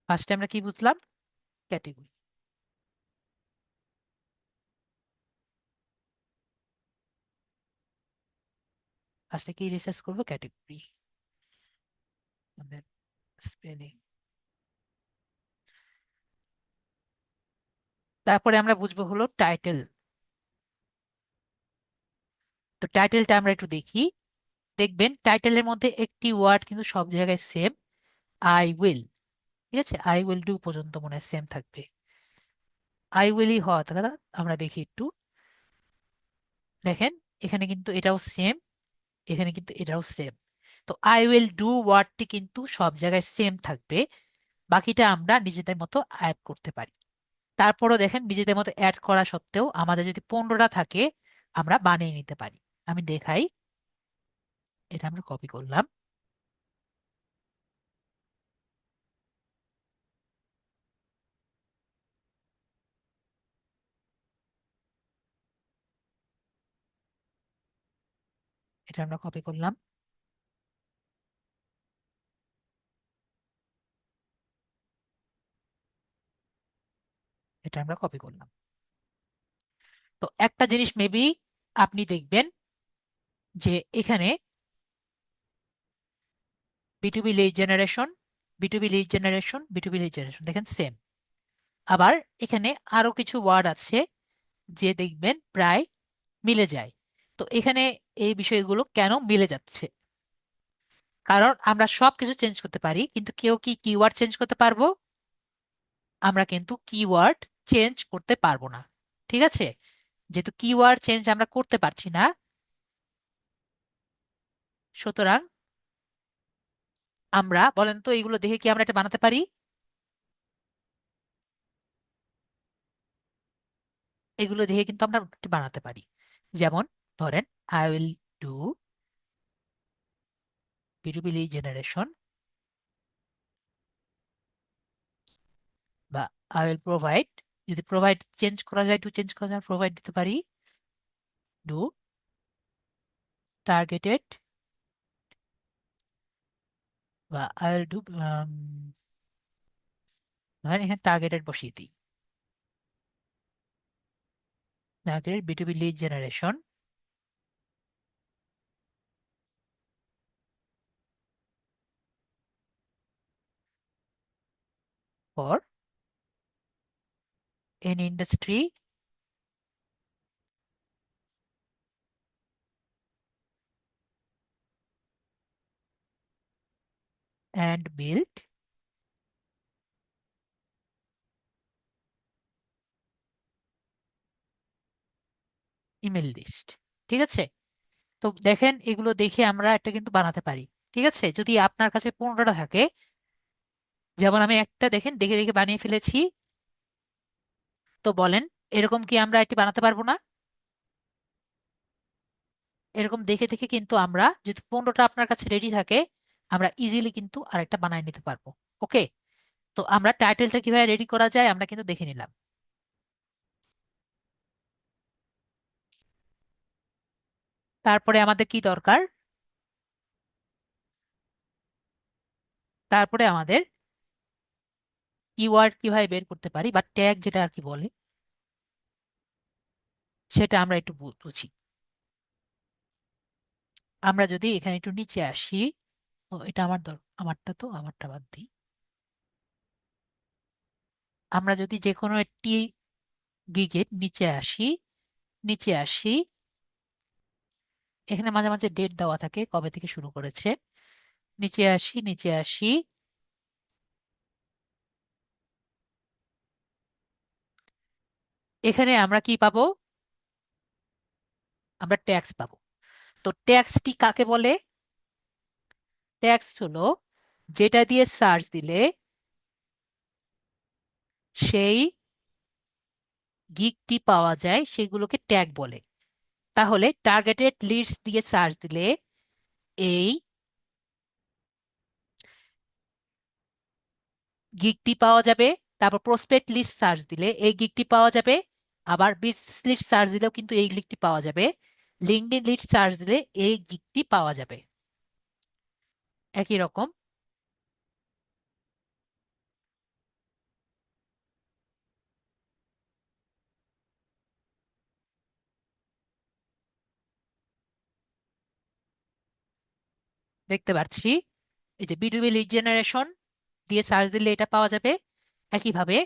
ফার্স্টে আমরা কি বুঝলাম? ক্যাটেগরি। ফার্স্টে কি রিসার্চ করবো? ক্যাটেগরি, আমাদের স্পেলিং। তারপরে আমরা বুঝবো হলো টাইটেল। তো টাইটেলটা আমরা একটু দেখি। দেখবেন টাইটেলের মধ্যে একটি ওয়ার্ড কিন্তু সব জায়গায় সেম, আই উইল। ঠিক আছে? আই উইল ডু পর্যন্ত মনে হয় সেম থাকবে। আই উইলই হওয়া কথা। আমরা দেখি একটু, দেখেন এখানে কিন্তু এটাও সেম, এখানে কিন্তু এটাও সেম। তো আই উইল ডু ওয়ার্ডটি কিন্তু সব জায়গায় সেম থাকবে, বাকিটা আমরা নিজেদের মতো অ্যাড করতে পারি। তারপরও দেখেন নিজেদের মতো অ্যাড করা সত্ত্বেও আমাদের যদি 15টা থাকে আমরা বানিয়ে নিতে পারি। আমি দেখাই। এটা আমরা কপি করলাম, এটা আমরা কপি করলাম, এটা আমরা কপি করলাম। তো একটা জিনিস মেবি আপনি দেখবেন যে এখানে বিটুবি lead generation, বিটুবি lead generation, বিটুবি lead generation দেখেন সেম। আবার এখানে আরো কিছু ওয়ার্ড আছে যে দেখবেন প্রায় মিলে যায়। তো এখানে এই বিষয়গুলো কেন মিলে যাচ্ছে? কারণ আমরা সবকিছু চেঞ্জ করতে পারি, কিন্তু কেউ কি কিওয়ার্ড চেঞ্জ করতে পারবো? আমরা কিন্তু কিওয়ার্ড চেঞ্জ করতে পারবো না। ঠিক আছে, যেহেতু কিওয়ার্ড চেঞ্জ আমরা করতে পারছি না, সুতরাং আমরা বলেন তো এইগুলো দেখে কি আমরা এটা বানাতে পারি? এগুলো দেখে কিন্তু আমরা এটা বানাতে পারি। যেমন ধরেন I will do B to B generation, বা আই উইল প্রোভাইড, যদি প্রোভাইড চেঞ্জ করা যায়, টু চেঞ্জ করা যায়, প্রোভাইড দিতে পারি ডু টার্গেটেড, বা আই উইল ডু, ধরেন এখানে টার্গেটেড বসিয়ে দিই, targeted B to B lead generation for an industry and build email list. ঠিক আছে, তো দেখেন এগুলো দেখে আমরা একটা কিন্তু বানাতে পারি। ঠিক আছে, যদি আপনার কাছে 15টা থাকে, যেমন আমি একটা দেখেন দেখে দেখে বানিয়ে ফেলেছি, তো বলেন এরকম কি আমরা এটি বানাতে পারবো না? এরকম দেখে দেখে কিন্তু আমরা যদি 15টা আপনার কাছে রেডি থাকে, আমরা ইজিলি কিন্তু আরেকটা বানিয়ে নিতে পারবো। ওকে, তো আমরা টাইটেলটা কিভাবে রেডি করা যায় আমরা কিন্তু দেখে নিলাম। তারপরে আমাদের কি দরকার? তারপরে আমাদের কিওয়ার্ড কিভাবে বের করতে পারি, বা ট্যাগ যেটা আর কি বলে, সেটা আমরা একটু বুঝি। আমরা যদি এখানে একটু নিচে আসি, ও এটা আমার আমারটা, তো আমারটা বাদ দিই। আমরা যদি যে কোনো একটি গিগের নিচে আসি, নিচে আসি, এখানে মাঝে মাঝে ডেট দেওয়া থাকে কবে থেকে শুরু করেছে। নিচে আসি, নিচে আসি, এখানে আমরা কি পাবো? আমরা ট্যাক্স পাবো। তো ট্যাক্সটি কাকে বলে? ট্যাক্স হলো যেটা দিয়ে সার্চ দিলে সেই গিগটি পাওয়া যায়, সেগুলোকে ট্যাগ বলে। তাহলে টার্গেটেড লিডস দিয়ে সার্চ দিলে এই গিগটি পাওয়া যাবে। তারপর প্রসপেক্ট লিস্ট সার্চ দিলে এই গিগটি পাওয়া যাবে। আবার বিজনেস লিস্ট সার্চ দিলেও কিন্তু এই গিগটি পাওয়া যাবে। লিঙ্কডইন লিস্ট সার্চ দিলে এই গিগটি পাওয়া যাবে। একই রকম দেখতে পাচ্ছি, এই যে বিটুবি লিড জেনারেশন দিয়ে সার্চ দিলে এটা পাওয়া যাবে। একইভাবে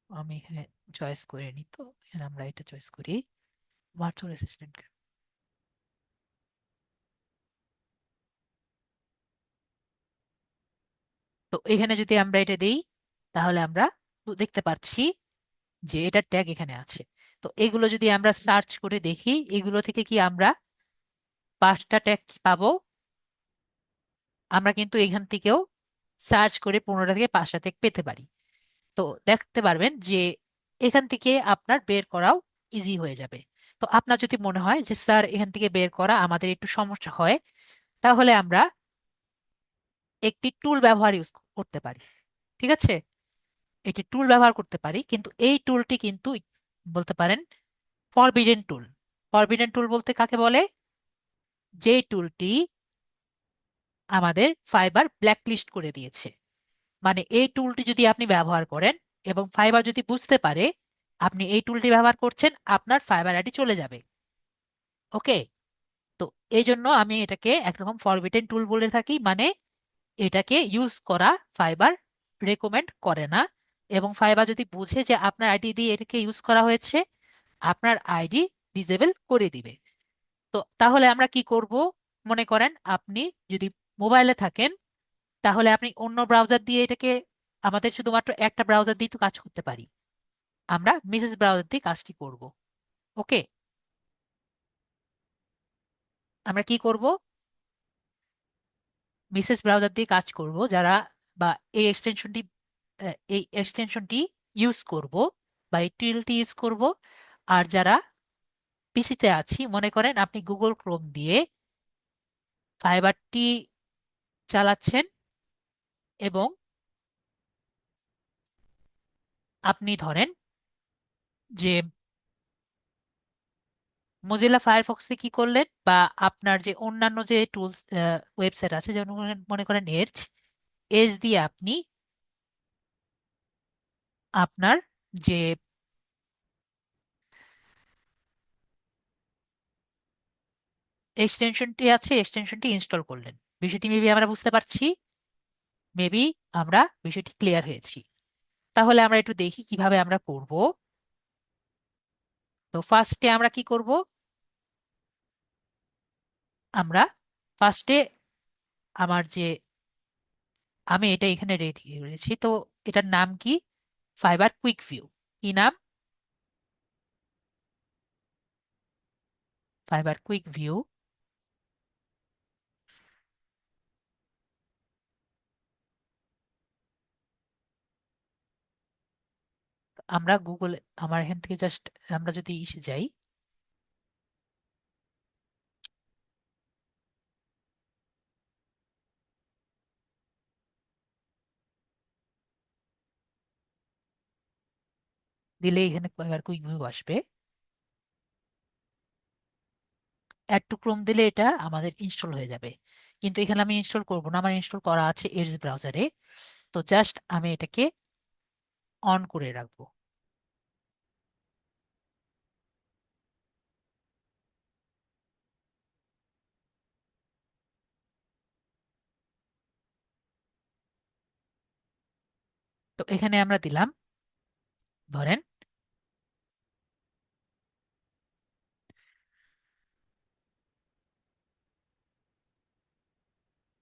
আমি এখানে চয়েস করে নিই, তো এখানে আমরা এটা চয়েস করি, ভার্চুয়াল অ্যাসিস্ট্যান্ট। তো এখানে যদি আমরা এটা দেই, তাহলে আমরা দেখতে পাচ্ছি যে এটার ট্যাগ এখানে আছে। তো এগুলো যদি আমরা সার্চ করে দেখি, এগুলো থেকে কি আমরা 5টা ট্যাগ পাবো? আমরা কিন্তু এখান থেকেও সার্চ করে 15টা থেকে 5টা ট্যাগ পেতে পারি। তো দেখতে পারবেন যে এখান থেকে আপনার বের করাও ইজি হয়ে যাবে। তো আপনার যদি মনে হয় যে স্যার এখান থেকে বের করা আমাদের একটু সমস্যা হয়, তাহলে আমরা একটি টুল ব্যবহার ইউজ করতে পারি। ঠিক আছে, এটি টুল ব্যবহার করতে পারি, কিন্তু এই টুলটি কিন্তু বলতে পারেন ফরবিডেন টুল। ফরবিডেন টুল বলতে কাকে বলে? যে টুলটি আমাদের ফাইবার ব্ল্যাকলিস্ট করে দিয়েছে। মানে এই টুলটি যদি আপনি ব্যবহার করেন এবং ফাইবার যদি বুঝতে পারে আপনি এই টুলটি ব্যবহার করছেন, আপনার ফাইবার আইডি চলে যাবে। ওকে, তো এই জন্য আমি এটাকে একরকম ফরবিডেন টুল বলে থাকি। মানে এটাকে ইউজ করা ফাইবার রেকমেন্ড করে না, এবং ফাইবার যদি বুঝে যে আপনার আইডি দিয়ে এটাকে ইউজ করা হয়েছে, আপনার আইডি ডিসেবল করে দিবে। তো তাহলে আমরা কি করব? মনে করেন আপনি যদি মোবাইলে থাকেন, তাহলে আপনি অন্য ব্রাউজার দিয়ে এটাকে, আমাদের শুধুমাত্র একটা ব্রাউজার দিয়ে তো কাজ করতে পারি, আমরা মিসেস ব্রাউজার দিয়ে কাজটি করব। ওকে, আমরা কি করব? মিসেস ব্রাউজার দিয়ে কাজ করব যারা, বা এই এক্সটেনশনটি ইউজ করব, বা এই টুলটি ইউজ করব। আর যারা পিসিতে আছি, মনে করেন আপনি গুগল ক্রোম দিয়ে ফাইবারটি চালাচ্ছেন, এবং আপনি ধরেন যে মোজিলা ফায়ারফক্সে কি করলেন, বা আপনার যে অন্যান্য যে টুলস ওয়েবসাইট আছে, যেমন মনে করেন এজ, এজ দিয়ে আপনি আপনার যে এক্সটেনশনটি আছে এক্সটেনশনটি ইনস্টল করলেন। বিষয়টি মেবি আমরা বুঝতে পারছি, মেবি আমরা বিষয়টি ক্লিয়ার হয়েছি। তাহলে আমরা একটু দেখি কিভাবে আমরা করব। তো ফার্স্টে আমরা কি করব? আমরা ফার্স্টে আমার যে, আমি এটা এখানে রেডি করেছি, তো এটার নাম কি? Fibre quick view. কি নাম? Fibre quick view. আমরা গুগল, আমার এখান থেকে জাস্ট আমরা যদি এসে যাই, দিলে এখানে ফাইবার কুইক ভিউ আসবে। অ্যাড টু ক্রোম দিলে এটা আমাদের ইনস্টল হয়ে যাবে। কিন্তু এখানে আমি ইনস্টল করব না, আমার ইনস্টল করা আছে এজ ব্রাউজারে। তো জাস্ট আমি এটাকে অন করে রাখবো। তো এখানে আমরা দিলাম, ধরেন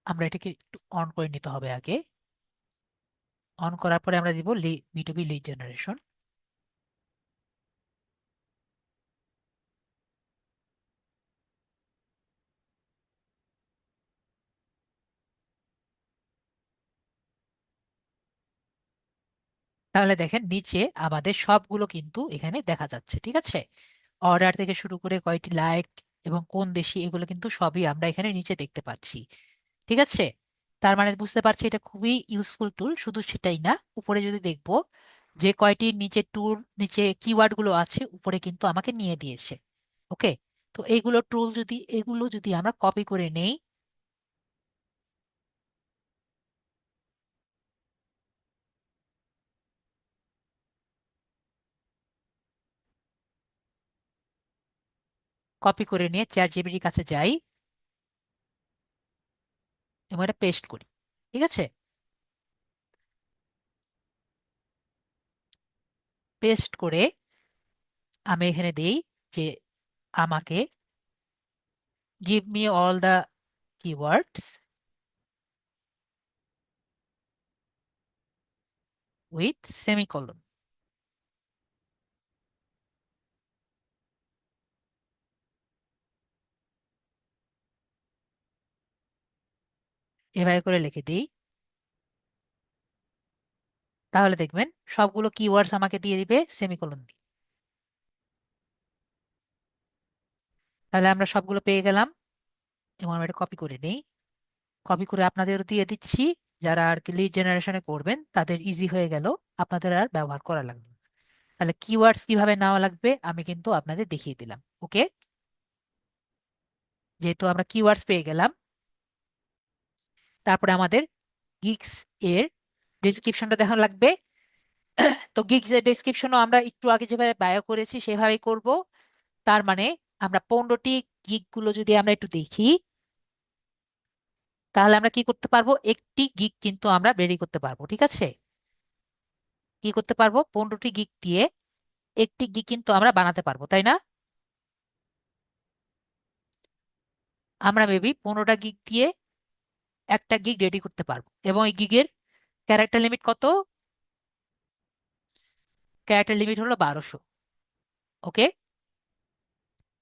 আমরা এটাকে একটু অন করে নিতে হবে আগে। অন করার পরে আমরা দিব বিটুবি লিড জেনারেশন। তাহলে দেখেন নিচে আমাদের সবগুলো কিন্তু এখানে দেখা যাচ্ছে। ঠিক আছে, অর্ডার থেকে শুরু করে কয়টি লাইক এবং কোন দেশি, এগুলো কিন্তু সবই আমরা এখানে নিচে দেখতে পাচ্ছি। ঠিক আছে, তার মানে বুঝতে পারছি এটা খুবই ইউজফুল টুল। শুধু সেটাই না, উপরে যদি দেখবো যে কয়টি নিচে টুল, নিচে কিওয়ার্ড গুলো আছে, উপরে কিন্তু আমাকে নিয়ে দিয়েছে। ওকে, তো এগুলো যদি আমরা কপি করে নেই, কপি করে নিয়ে চ্যাট জিপিটির কাছে যাই এবং এটা পেস্ট করি। ঠিক আছে, পেস্ট করে আমি এখানে দেই যে আমাকে give me all the keywords with semicolon. এভাবে করে লিখে দিই, তাহলে দেখবেন সবগুলো কিওয়ার্ডস আমাকে দিয়ে দিবে সেমিকোলন দিয়ে। তাহলে আমরা সবগুলো পেয়ে গেলাম, এবং আমরা এটা কপি করে নেই। কপি করে আপনাদেরও দিয়ে দিচ্ছি, যারা আর কি লিড জেনারেশনে করবেন তাদের ইজি হয়ে গেল, আপনাদের আর ব্যবহার করা লাগবে না। তাহলে কিওয়ার্ডস কিভাবে নেওয়া লাগবে আমি কিন্তু আপনাদের দেখিয়ে দিলাম। ওকে, যেহেতু আমরা কিওয়ার্ডস পেয়ে গেলাম, তারপরে আমাদের গিগস এর ডিসক্রিপশনটা দেখা লাগবে। তো গিগস এর ডিসক্রিপশনও আমরা একটু আগে যেভাবে বায়ো করেছি সেভাবেই করব। তার মানে আমরা 15টি গিগ গুলো যদি আমরা একটু দেখি, তাহলে আমরা কি করতে পারবো, একটি গিগ কিন্তু আমরা বেরি করতে পারবো। ঠিক আছে, কি করতে পারবো, 15টি গিগ দিয়ে একটি গিগ কিন্তু আমরা বানাতে পারবো, তাই না? আমরা মেবি 15টা গিগ দিয়ে একটা গিগ রেডি করতে পারবো, এবং এই গিগের ক্যারেক্টার লিমিট কত? ক্যারেক্টার লিমিট হলো 1200। ওকে,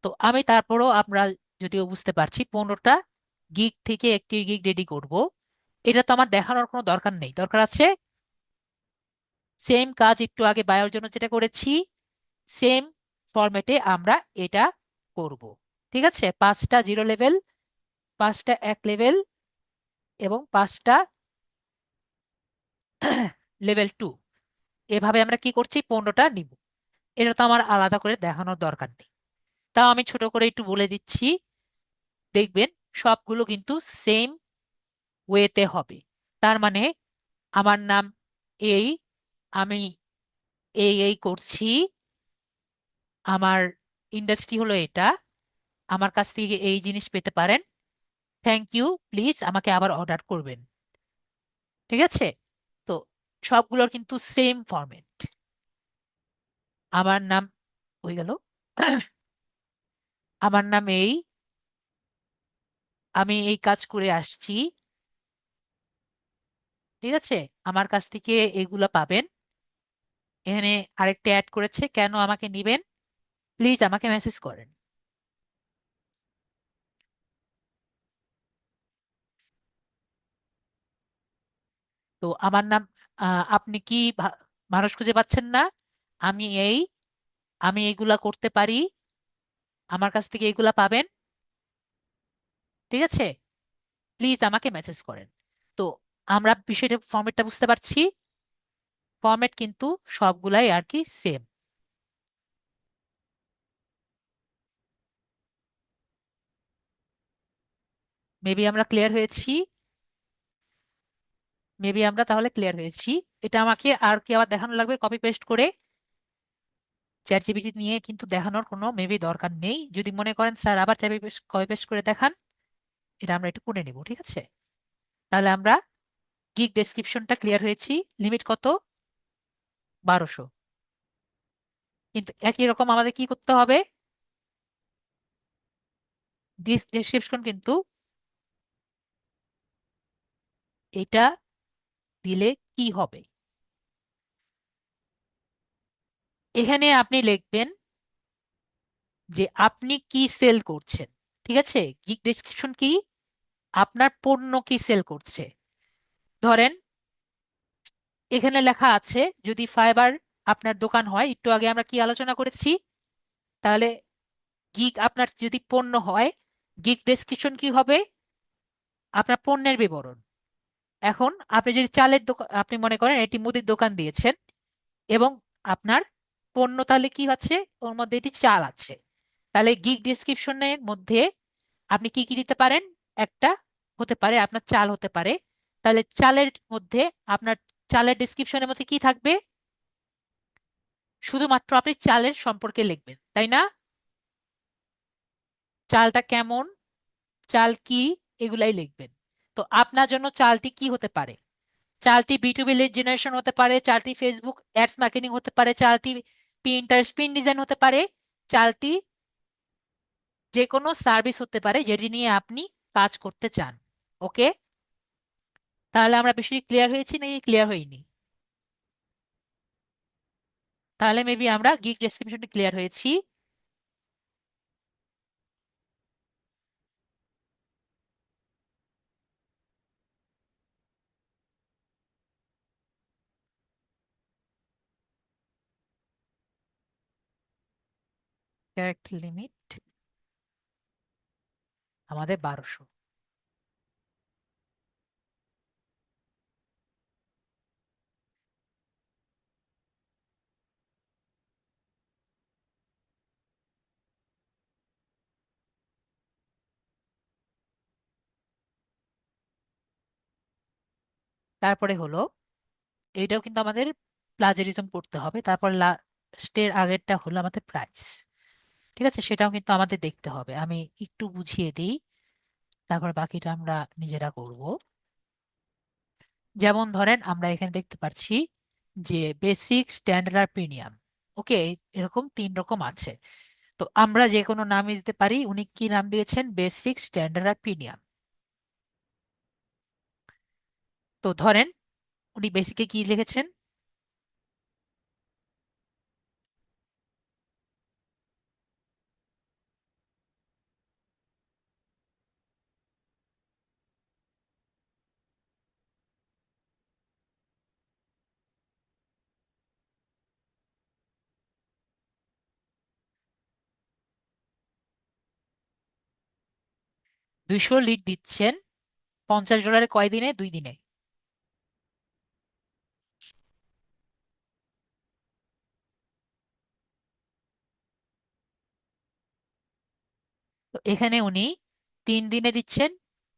তো আমি তারপরও আমরা যদিও বুঝতে পারছি 15টা গিগ থেকে একটি গিগ রেডি করব, এটা তো আমার দেখানোর কোনো দরকার নেই। দরকার আছে সেম কাজ একটু আগে বায়োর জন্য যেটা করেছি, সেম ফরম্যাটে আমরা এটা করব। ঠিক আছে, 5টা 0 লেভেল, 5টা 1 লেভেল, এবং 5টা লেভেল 2, এভাবে আমরা কি করছি 15টা নিব। এটা তো আমার আলাদা করে দেখানোর দরকার নেই, তাও আমি ছোট করে একটু বলে দিচ্ছি। দেখবেন সবগুলো কিন্তু সেম ওয়েতে হবে। তার মানে আমার নাম এই, আমি এই করছি, আমার ইন্ডাস্ট্রি হলো এটা, আমার কাছ থেকে এই জিনিস পেতে পারেন, থ্যাংক ইউ, প্লিজ আমাকে আবার অর্ডার করবেন। ঠিক আছে, তো সবগুলোর কিন্তু সেম ফরম্যাট। আমার নাম হয়ে গেল, আমার নাম এই, আমি এই কাজ করে আসছি। ঠিক আছে, আমার কাছ থেকে এগুলো পাবেন। এখানে আরেকটা অ্যাড করেছে, কেন আমাকে নিবেন, প্লিজ আমাকে মেসেজ করেন। তো আমার নাম, আপনি কি মানুষ খুঁজে পাচ্ছেন না? আমি এই, আমি এইগুলা করতে পারি, আমার কাছ থেকে এইগুলা পাবেন। ঠিক আছে, প্লিজ আমাকে মেসেজ করেন। তো আমরা বিষয়টা ফরম্যাটটা বুঝতে পারছি, ফরম্যাট কিন্তু সবগুলাই আর কি সেম। মেবি আমরা ক্লিয়ার হয়েছি, মেবি আমরা তাহলে ক্লিয়ার হয়েছি। এটা আমাকে আর কি আবার দেখানো লাগবে কপি পেস্ট করে? চ্যাট জিপিটি নিয়ে কিন্তু দেখানোর কোনো মেবি দরকার নেই। যদি মনে করেন স্যার আবার কপি পেস্ট করে দেখান, এটা আমরা একটু করে নিব। ঠিক আছে, তাহলে আমরা গিগ ডেসক্রিপশনটা ক্লিয়ার হয়েছি। লিমিট কত? 1200। কিন্তু একই রকম আমাদের কি করতে হবে, ডেসক্রিপশন কিন্তু এটা দিলে কি হবে, এখানে আপনি লিখবেন যে আপনি কি সেল করছেন। ঠিক আছে, গিগ ডেসক্রিপশন কি, আপনার পণ্য কি সেল করছে। ধরেন এখানে লেখা আছে যদি ফাইবার আপনার দোকান হয়, একটু আগে আমরা কি আলোচনা করেছি, তাহলে গিগ আপনার যদি পণ্য হয়, গিগ ডেসক্রিপশন কি হবে, আপনার পণ্যের বিবরণ। এখন আপনি যদি চালের দোকান, আপনি মনে করেন এটি মুদির দোকান দিয়েছেন, এবং আপনার পণ্য তাহলে কি আছে, ওর মধ্যে এটি চাল আছে, তাহলে গিগ ডেসক্রিপশনের মধ্যে আপনি কি কি দিতে পারেন, একটা হতে পারে আপনার চাল হতে পারে। তাহলে চালের মধ্যে আপনার চালের ডেসক্রিপশনের মধ্যে কি থাকবে, শুধুমাত্র আপনি চালের সম্পর্কে লিখবেন, তাই না? চালটা কেমন, চাল কি, এগুলাই লিখবেন। তো আপনার জন্য চালটি কি হতে পারে, চালটি B2B লিড জেনারেশন হতে পারে, চালটি ফেসবুক অ্যাডস মার্কেটিং হতে পারে, চালটি পিন্টারেস্ট পিন ডিজাইন হতে পারে, চালটি যে কোনো সার্ভিস হতে পারে যেটি নিয়ে আপনি কাজ করতে চান। ওকে, তাহলে আমরা বিষয়টি ক্লিয়ার হয়েছি নাকি ক্লিয়ার হয়নি? তাহলে মেবি আমরা গিগ ডেসক্রিপশনটা ক্লিয়ার হয়েছি। ক্যারেক্টার লিমিট আমাদের 1200। তারপরে হলো, এইটাও কিন্তু আমাদের প্লাজারিজম করতে হবে। তারপর লাস্টের আগেরটা হলো আমাদের প্রাইস। ঠিক আছে, সেটাও কিন্তু আমাদের দেখতে হবে। আমি একটু বুঝিয়ে দিই, তারপর বাকিটা আমরা নিজেরা করব। যেমন ধরেন আমরা এখানে দেখতে পাচ্ছি যে বেসিক, স্ট্যান্ডার্ড আর প্রিমিয়াম। ওকে, এরকম 3 রকম আছে। তো আমরা যে কোনো নামই দিতে পারি। উনি কি নাম দিয়েছেন? বেসিক, স্ট্যান্ডার্ড আর প্রিমিয়াম। তো ধরেন উনি বেসিকে কি লিখেছেন? $200 দিচ্ছেন। $50 কয় দিনে? 2 দিনে। তো এখানে উনি 3 দিনে দিচ্ছেন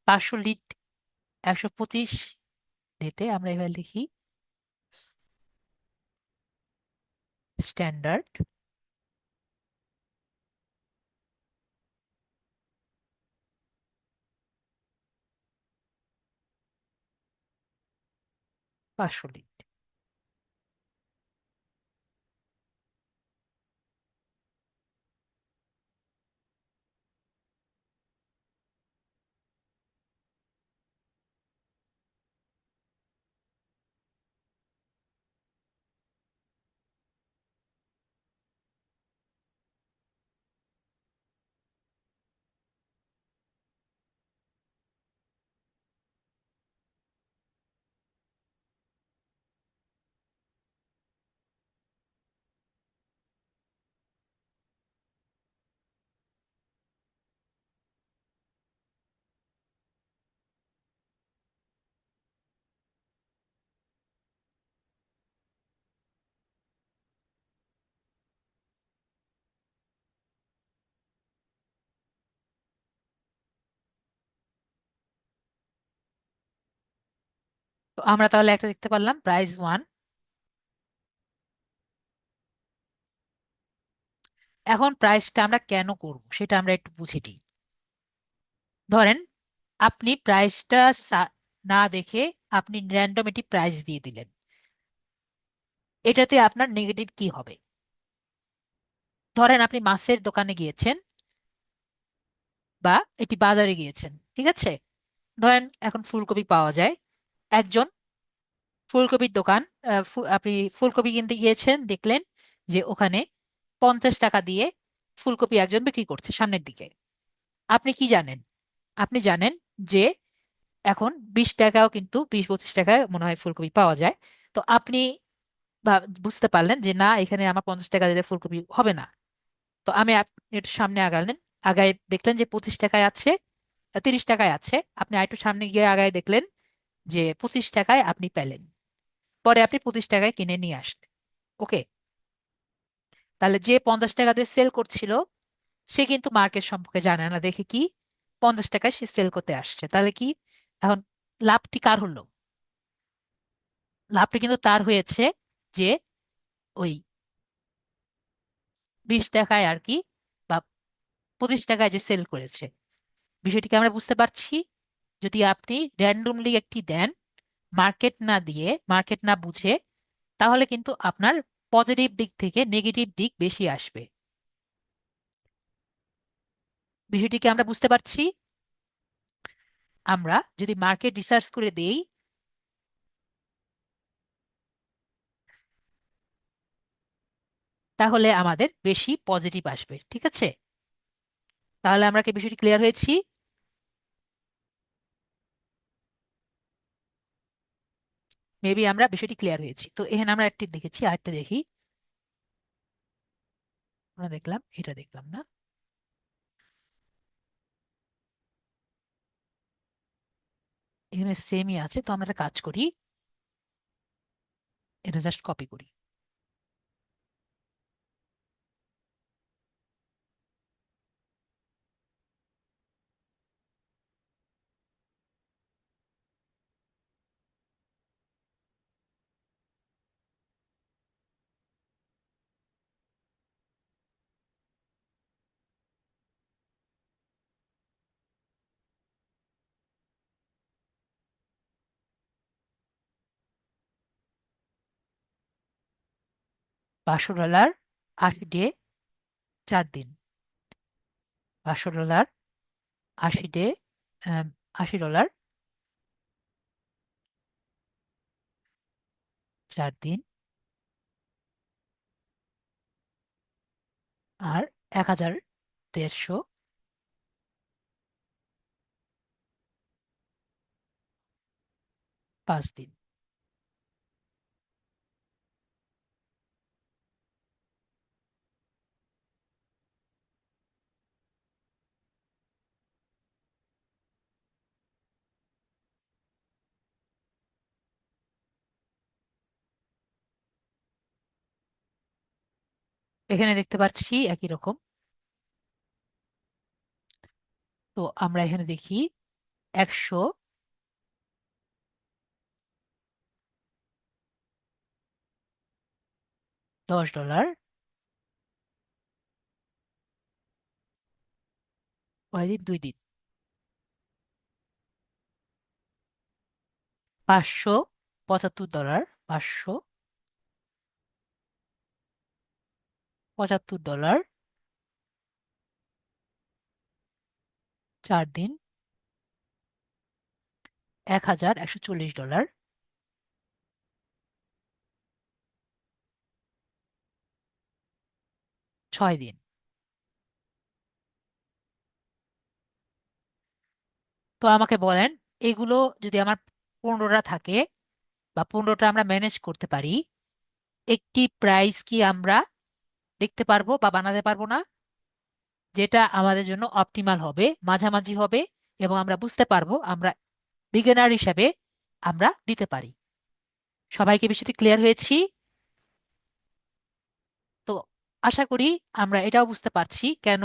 500 লিড। 125 দিতে আমরা এবার লিখি স্ট্যান্ডার্ড, 500 লিড। তো আমরা তাহলে একটা দেখতে পারলাম প্রাইস 1। এখন প্রাইসটা আমরা কেন করব সেটা আমরা একটু বুঝে নিই। ধরেন আপনি প্রাইসটা না দেখে আপনি র্যান্ডম এটি প্রাইস দিয়ে দিলেন। এটাতে আপনার নেগেটিভ কি হবে? ধরেন আপনি মাছের দোকানে গিয়েছেন বা এটি বাজারে গিয়েছেন, ঠিক আছে? ধরেন এখন ফুলকপি পাওয়া যায়। একজন ফুলকপির দোকান, আপনি ফুলকপি কিনতে গিয়েছেন, দেখলেন যে ওখানে 50 টাকা দিয়ে ফুলকপি একজন বিক্রি করছে সামনের দিকে। আপনি কি জানেন? আপনি জানেন যে এখন 20 টাকাও কিন্তু 20-25 টাকায় মনে হয় ফুলকপি পাওয়া যায়। তো আপনি বুঝতে পারলেন যে না, এখানে আমার 50 টাকা দিলে ফুলকপি হবে না। তো একটু সামনে আগালেন। আগায় দেখলেন যে 25 টাকায় আছে, 30 টাকায় আছে। আপনি আরেকটু সামনে গিয়ে আগায় দেখলেন যে 25 টাকায় আপনি পেলেন। পরে আপনি 25 টাকায় কিনে নিয়ে আসলেন। ওকে, তাহলে যে 50 টাকা দিয়ে সেল করছিল সে কিন্তু মার্কেট সম্পর্কে জানে না, দেখে কি 50 টাকায় সে সেল করতে আসছে। তাহলে কি এখন লাভটি কার হলো? লাভটি কিন্তু তার হয়েছে, যে ওই 20 টাকায় আর কি, বা 25 টাকায় যে সেল করেছে। বিষয়টিকে আমরা বুঝতে পারছি। যদি আপনি র্যান্ডমলি একটি দেন, মার্কেট না দিয়ে, মার্কেট না বুঝে, তাহলে কিন্তু আপনার পজিটিভ দিক থেকে নেগেটিভ দিক বেশি আসবে। বিষয়টিকে আমরা বুঝতে পারছি। আমরা যদি মার্কেট রিসার্চ করে দেই, তাহলে আমাদের বেশি পজিটিভ আসবে। ঠিক আছে, তাহলে আমরা কি বিষয়টি ক্লিয়ার হয়েছি? মেবি আমরা বিষয়টি ক্লিয়ার হয়েছি। তো এখানে আমরা একটি দেখেছি, আরেকটা দেখি। আমরা দেখলাম, এটা দেখলাম না। এখানে সেমই আছে, তো আমরা একটা কাজ করি, এটা জাস্ট কপি করি। $500, 80 ডে, 4 দিন। $500, 80 ডে, $80, 4 দিন, আর 1,150, 5 দিন। এখানে দেখতে পাচ্ছি একই রকম। তো আমরা এখানে দেখি, $110, কয়দিন, 2 দিন। $575, 575, 4 দিন, $1,140, 6 দিন। তো আমাকে বলেন, এগুলো যদি আমার 15টা থাকে, বা 15টা আমরা ম্যানেজ করতে পারি, একটি প্রাইস কি আমরা দেখতে পারবো বা বানাতে পারবো না, যেটা আমাদের জন্য অপটিমাল হবে, মাঝামাঝি হবে, এবং আমরা বুঝতে পারবো আমরা বিগিনার হিসাবে আমরা দিতে পারি? সবাইকে বিষয়টি ক্লিয়ার হয়েছি? তো আশা করি আমরা এটাও বুঝতে পারছি কেন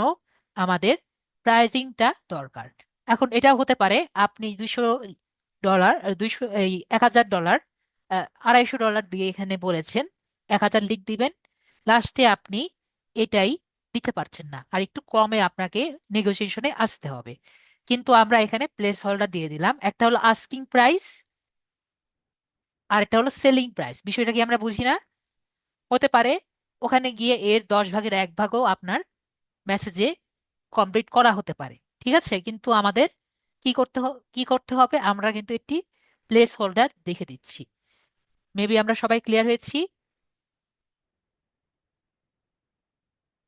আমাদের প্রাইজিংটা দরকার। এখন এটাও হতে পারে, আপনি $200, 1,000 ডলার, $250 দিয়ে এখানে বলেছেন 1,000 লিখ দিবেন, লাস্টে আপনি এটাই দিতে পারছেন না, আর একটু কমে আপনাকে নেগোসিয়েশনে আসতে হবে। কিন্তু আমরা এখানে প্লেস হোল্ডার দিয়ে দিলাম, একটা হলো আস্কিং প্রাইস, আর একটা হলো সেলিং প্রাইস। বিষয়টা কি আমরা বুঝি না? হতে পারে ওখানে গিয়ে এর 10 ভাগের 1 ভাগও আপনার মেসেজে কমপ্লিট করা হতে পারে। ঠিক আছে, কিন্তু আমাদের কি করতে হবে, আমরা কিন্তু একটি প্লেস হোল্ডার দেখে দিচ্ছি। মেবি আমরা সবাই ক্লিয়ার হয়েছি?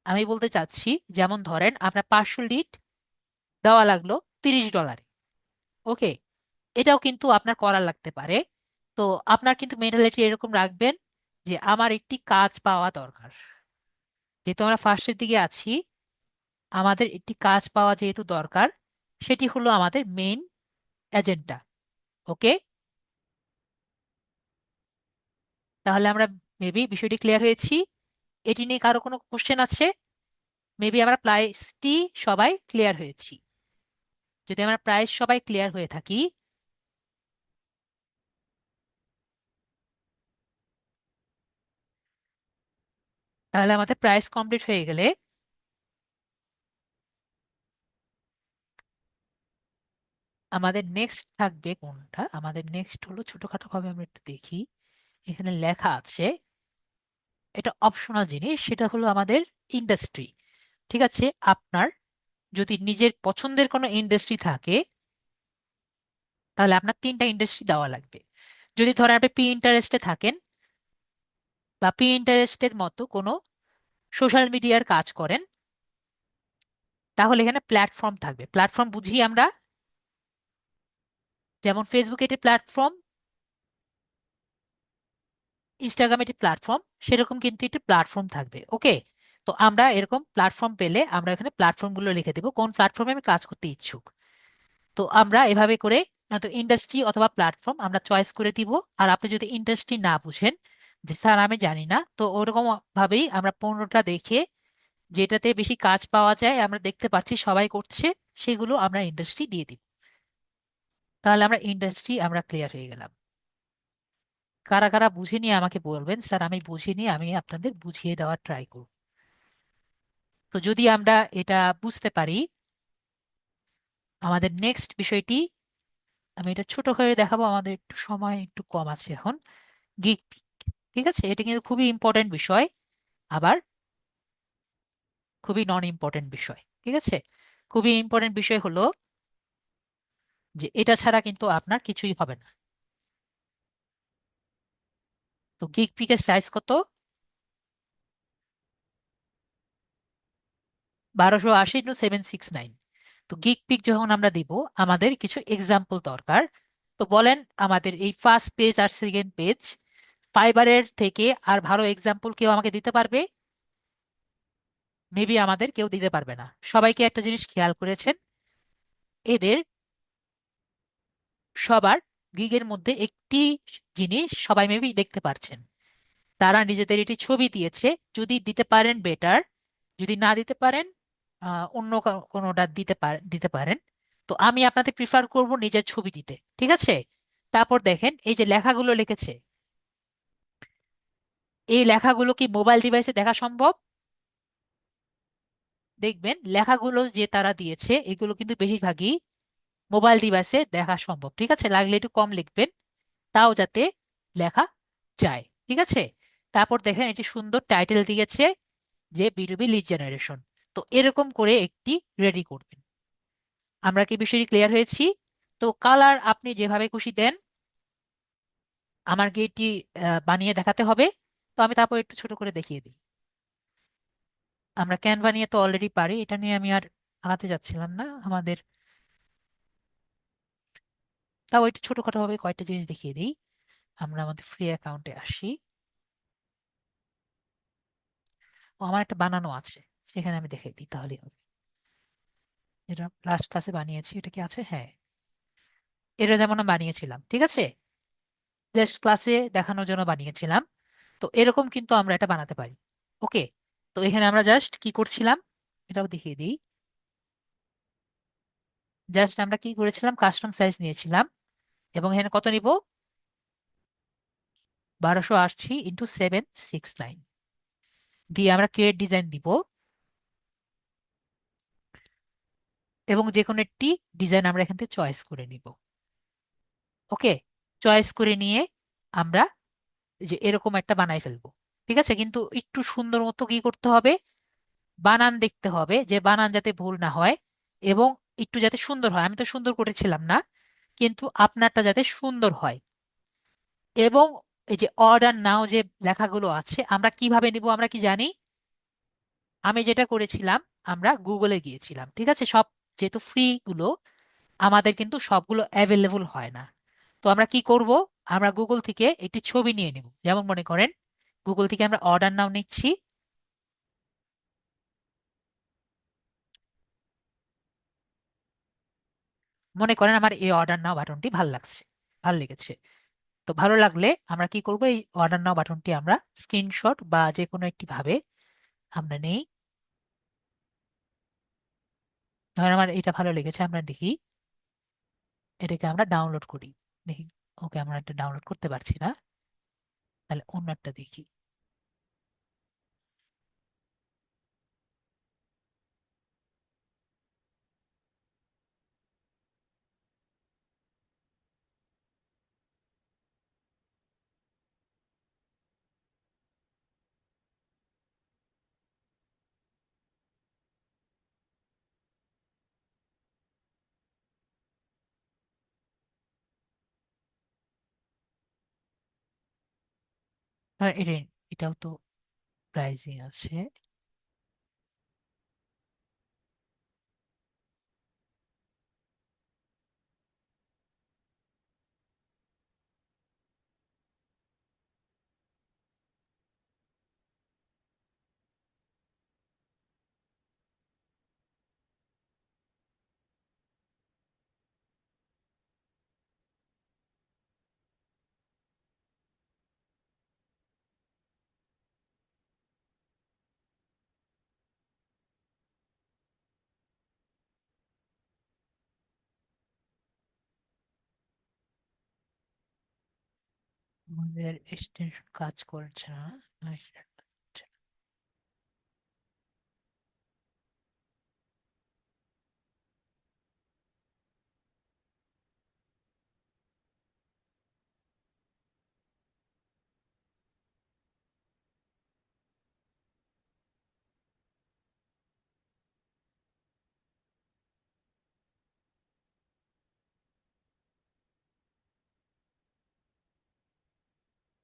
আমি বলতে চাচ্ছি, যেমন ধরেন আপনার 500 লিড দেওয়া লাগলো $30। ওকে, এটাও কিন্তু আপনার করা লাগতে পারে। তো আপনার কিন্তু মেন্টালিটি এরকম রাখবেন যে আমার একটি কাজ পাওয়া দরকার। যেহেতু আমরা ফার্স্টের দিকে আছি, আমাদের একটি কাজ পাওয়া যেহেতু দরকার, সেটি হলো আমাদের মেইন এজেন্ডা। ওকে, তাহলে আমরা মেবি বিষয়টি ক্লিয়ার হয়েছি। এটি নিয়ে কারো কোনো কোশ্চেন আছে? মেবি আমরা প্রাইসটি সবাই ক্লিয়ার হয়েছি। যদি আমরা প্রাইস সবাই ক্লিয়ার হয়ে থাকি, তাহলে আমাদের প্রাইস কমপ্লিট হয়ে গেলে আমাদের নেক্সট থাকবে কোনটা? আমাদের নেক্সট হলো ছোটখাটো ভাবে আমরা একটু দেখি, এখানে লেখা আছে, এটা অপশনাল জিনিস, সেটা হলো আমাদের ইন্ডাস্ট্রি। ঠিক আছে, আপনার যদি নিজের পছন্দের কোনো ইন্ডাস্ট্রি থাকে, তাহলে আপনার 3টা ইন্ডাস্ট্রি দেওয়া লাগবে। যদি ধরেন আপনি পি ইন্টারেস্টে থাকেন, বা পি ইন্টারেস্টের মতো কোনো সোশ্যাল মিডিয়ার কাজ করেন, তাহলে এখানে প্ল্যাটফর্ম থাকবে। প্ল্যাটফর্ম বুঝি আমরা, যেমন ফেসবুক একটি প্ল্যাটফর্ম, ইনস্টাগ্রাম একটি প্ল্যাটফর্ম, সেরকম কিন্তু একটি প্ল্যাটফর্ম থাকবে। ওকে, তো আমরা এরকম প্ল্যাটফর্ম পেলে আমরা এখানে প্ল্যাটফর্মগুলো লিখে দেবো কোন প্ল্যাটফর্মে আমি কাজ করতে ইচ্ছুক। তো আমরা এভাবে করে, নয়তো ইন্ডাস্ট্রি অথবা প্ল্যাটফর্ম আমরা চয়েস করে দিব। আর আপনি যদি ইন্ডাস্ট্রি না বুঝেন, যে স্যার আমি জানি না, তো ওরকম ভাবেই আমরা 15টা দেখে যেটাতে বেশি কাজ পাওয়া যায়, আমরা দেখতে পাচ্ছি সবাই করছে, সেগুলো আমরা ইন্ডাস্ট্রি দিয়ে দিব। তাহলে আমরা ইন্ডাস্ট্রি আমরা ক্লিয়ার হয়ে গেলাম। কারা কারা বুঝিনি আমাকে বলবেন, স্যার আমি বুঝিনি, আমি আপনাদের বুঝিয়ে দেওয়ার ট্রাই করব। তো যদি আমরা এটা বুঝতে পারি, আমাদের নেক্সট বিষয়টি, আমি এটা ছোট করে দেখাবো, আমাদের একটু সময় একটু কম আছে এখন। গিগ, ঠিক আছে, এটা কিন্তু খুবই ইম্পর্টেন্ট বিষয়, আবার খুবই নন ইম্পর্টেন্ট বিষয়। ঠিক আছে, খুবই ইম্পর্টেন্ট বিষয় হলো যে এটা ছাড়া কিন্তু আপনার কিছুই হবে না। তো গিগ পিকের সাইজ কত? 1280 × 769। তো গিগ পিক যখন আমরা দিব, আমাদের কিছু এক্সাম্পল দরকার। তো বলেন আমাদের এই ফার্স্ট পেজ আর সেকেন্ড পেজ, ফাইবারের থেকে আর ভালো এক্সাম্পল কেউ আমাকে দিতে পারবে? মেবি আমাদের কেউ দিতে পারবে না। সবাইকে একটা জিনিস খেয়াল করেছেন, এদের সবার গিগের মধ্যে একটি জিনিস সবাই মেবি দেখতে পারছেন, তারা নিজেদের একটি ছবি দিয়েছে। যদি দিতে পারেন বেটার, যদি না দিতে পারেন অন্য কোনোটা দিতে পারেন। তো আমি আপনাদের প্রিফার করব নিজের ছবি দিতে, ঠিক আছে? তারপর দেখেন এই যে লেখাগুলো লিখেছে, এই লেখাগুলো কি মোবাইল ডিভাইসে দেখা সম্ভব? দেখবেন লেখাগুলো যে তারা দিয়েছে এগুলো কিন্তু বেশিরভাগই মোবাইল ডিভাইসে দেখা সম্ভব। ঠিক আছে, লাগলে একটু কম লিখবেন, তাও যাতে লেখা যায়। ঠিক আছে, তারপর দেখেন এটি সুন্দর টাইটেল দিয়েছে যে বিটুবি লিড জেনারেশন। তো এরকম করে একটি রেডি করবেন। আমরা কি বিষয়টি ক্লিয়ার হয়েছি? তো কালার আপনি যেভাবে খুশি দেন, আমার কি এটি বানিয়ে দেখাতে হবে? তো আমি তারপর একটু ছোট করে দেখিয়ে দিই। আমরা ক্যানভা নিয়ে তো অলরেডি পারি, এটা নিয়ে আমি আর আগাতে যাচ্ছিলাম না আমাদের। তাও একটু ছোটখাটো ভাবে কয়েকটা জিনিস দেখিয়ে দিই। আমরা আমাদের ফ্রি অ্যাকাউন্টে আসি। ও আমার একটা বানানো আছে, সেখানে আমি দেখিয়ে দিই তাহলেই হবে। এটা লাস্ট ক্লাসে বানিয়েছি, এটা কি আছে? হ্যাঁ, এটা যেমন আমি বানিয়েছিলাম, ঠিক আছে, জাস্ট ক্লাসে দেখানোর জন্য বানিয়েছিলাম। তো এরকম কিন্তু আমরা এটা বানাতে পারি। ওকে, তো এখানে আমরা জাস্ট কি করছিলাম, এটাও দেখিয়ে দিই। জাস্ট আমরা কি করেছিলাম, কাস্টম সাইজ নিয়েছিলাম, এবং এখানে কত নিব, 1280 × 769 দিয়ে আমরা ক্রিয়েট ডিজাইন দিব, এবং যে কোনো একটি ডিজাইন আমরা এখান থেকে চয়েস করে নিব। ওকে, চয়েস করে নিয়ে আমরা যে এরকম একটা বানাই ফেলবো। ঠিক আছে, কিন্তু একটু সুন্দর মতো কি করতে হবে, বানান দেখতে হবে যে বানান যাতে ভুল না হয়, এবং একটু যাতে সুন্দর হয়। আমি তো সুন্দর করেছিলাম না, কিন্তু আপনারটা যাতে সুন্দর হয়। এবং এই যে অর্ডার নাও যে লেখাগুলো আছে, আমরা কিভাবে নিব আমরা কি জানি? আমি যেটা করেছিলাম, আমরা গুগলে গিয়েছিলাম। ঠিক আছে, সব যেহেতু ফ্রি গুলো, আমাদের কিন্তু সবগুলো অ্যাভেলেবল হয় না। তো আমরা কি করব, আমরা গুগল থেকে একটি ছবি নিয়ে নিব। যেমন মনে করেন গুগল থেকে আমরা অর্ডার নাও নিচ্ছি। মনে করেন আমার এই অর্ডার নাও বাটনটি ভাল লাগছে, ভাল লেগেছে। তো ভালো লাগলে আমরা কি করব, এই অর্ডার নাও বাটনটি আমরা স্ক্রিনশট বা যে কোনো একটি ভাবে আমরা নেই। ধরেন আমার এটা ভালো লেগেছে, আমরা দেখি এটাকে আমরা ডাউনলোড করি। দেখি, ওকে আমরা এটা ডাউনলোড করতে পারছি না, তাহলে অন্য একটা দেখি। ধরেন এটাও তো প্রাইজিং আছে। আমাদের এক্সটেনশন কাজ করছে না। না, extension কাজ করছে না।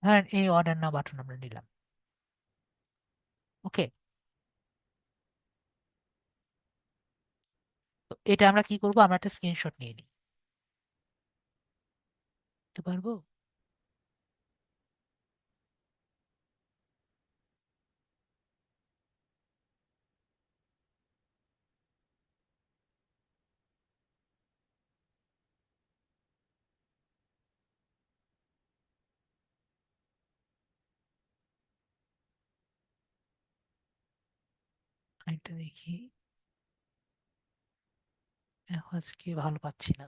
হ্যাঁ, এই অর্ডার নাও বাটন আমরা নিলাম। ওকে, তো এটা আমরা কি করব, আমরা একটা স্ক্রিনশট নিয়ে নিই। নিতে পারবো? এটা দেখি, এখন আজকে ভালো পাচ্ছি না।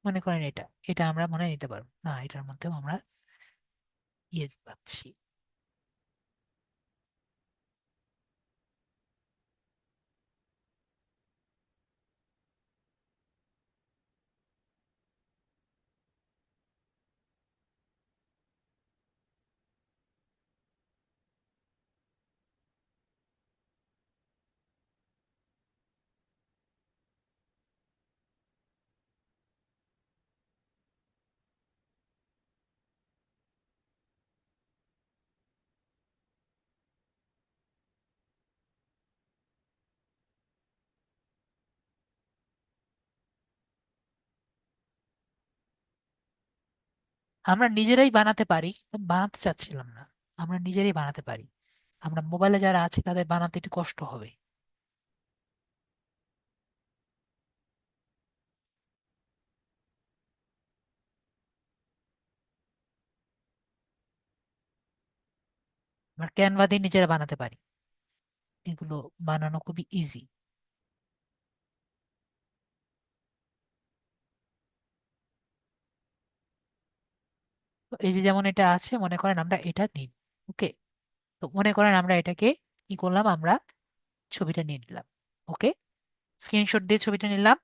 মনে করেন এটা, এটা আমরা মনে হয় নিতে পারবো না, এটার মধ্যেও আমরা ইয়ে পাচ্ছি। আমরা নিজেরাই বানাতে পারি, বানাতে চাচ্ছিলাম না। আমরা নিজেরাই বানাতে পারি। আমরা মোবাইলে যারা আছে তাদের বানাতে একটু কষ্ট হবে। আমরা ক্যানভা দিয়ে নিজেরা বানাতে পারি। এগুলো বানানো খুবই ইজি। এই যে যেমন এটা আছে, মনে করেন আমরা এটা নিই। ওকে, তো মনে করেন আমরা এটাকে কি করলাম, আমরা ছবিটা নিয়ে নিলাম। ওকে, স্ক্রিনশট দিয়ে ছবিটা নিলাম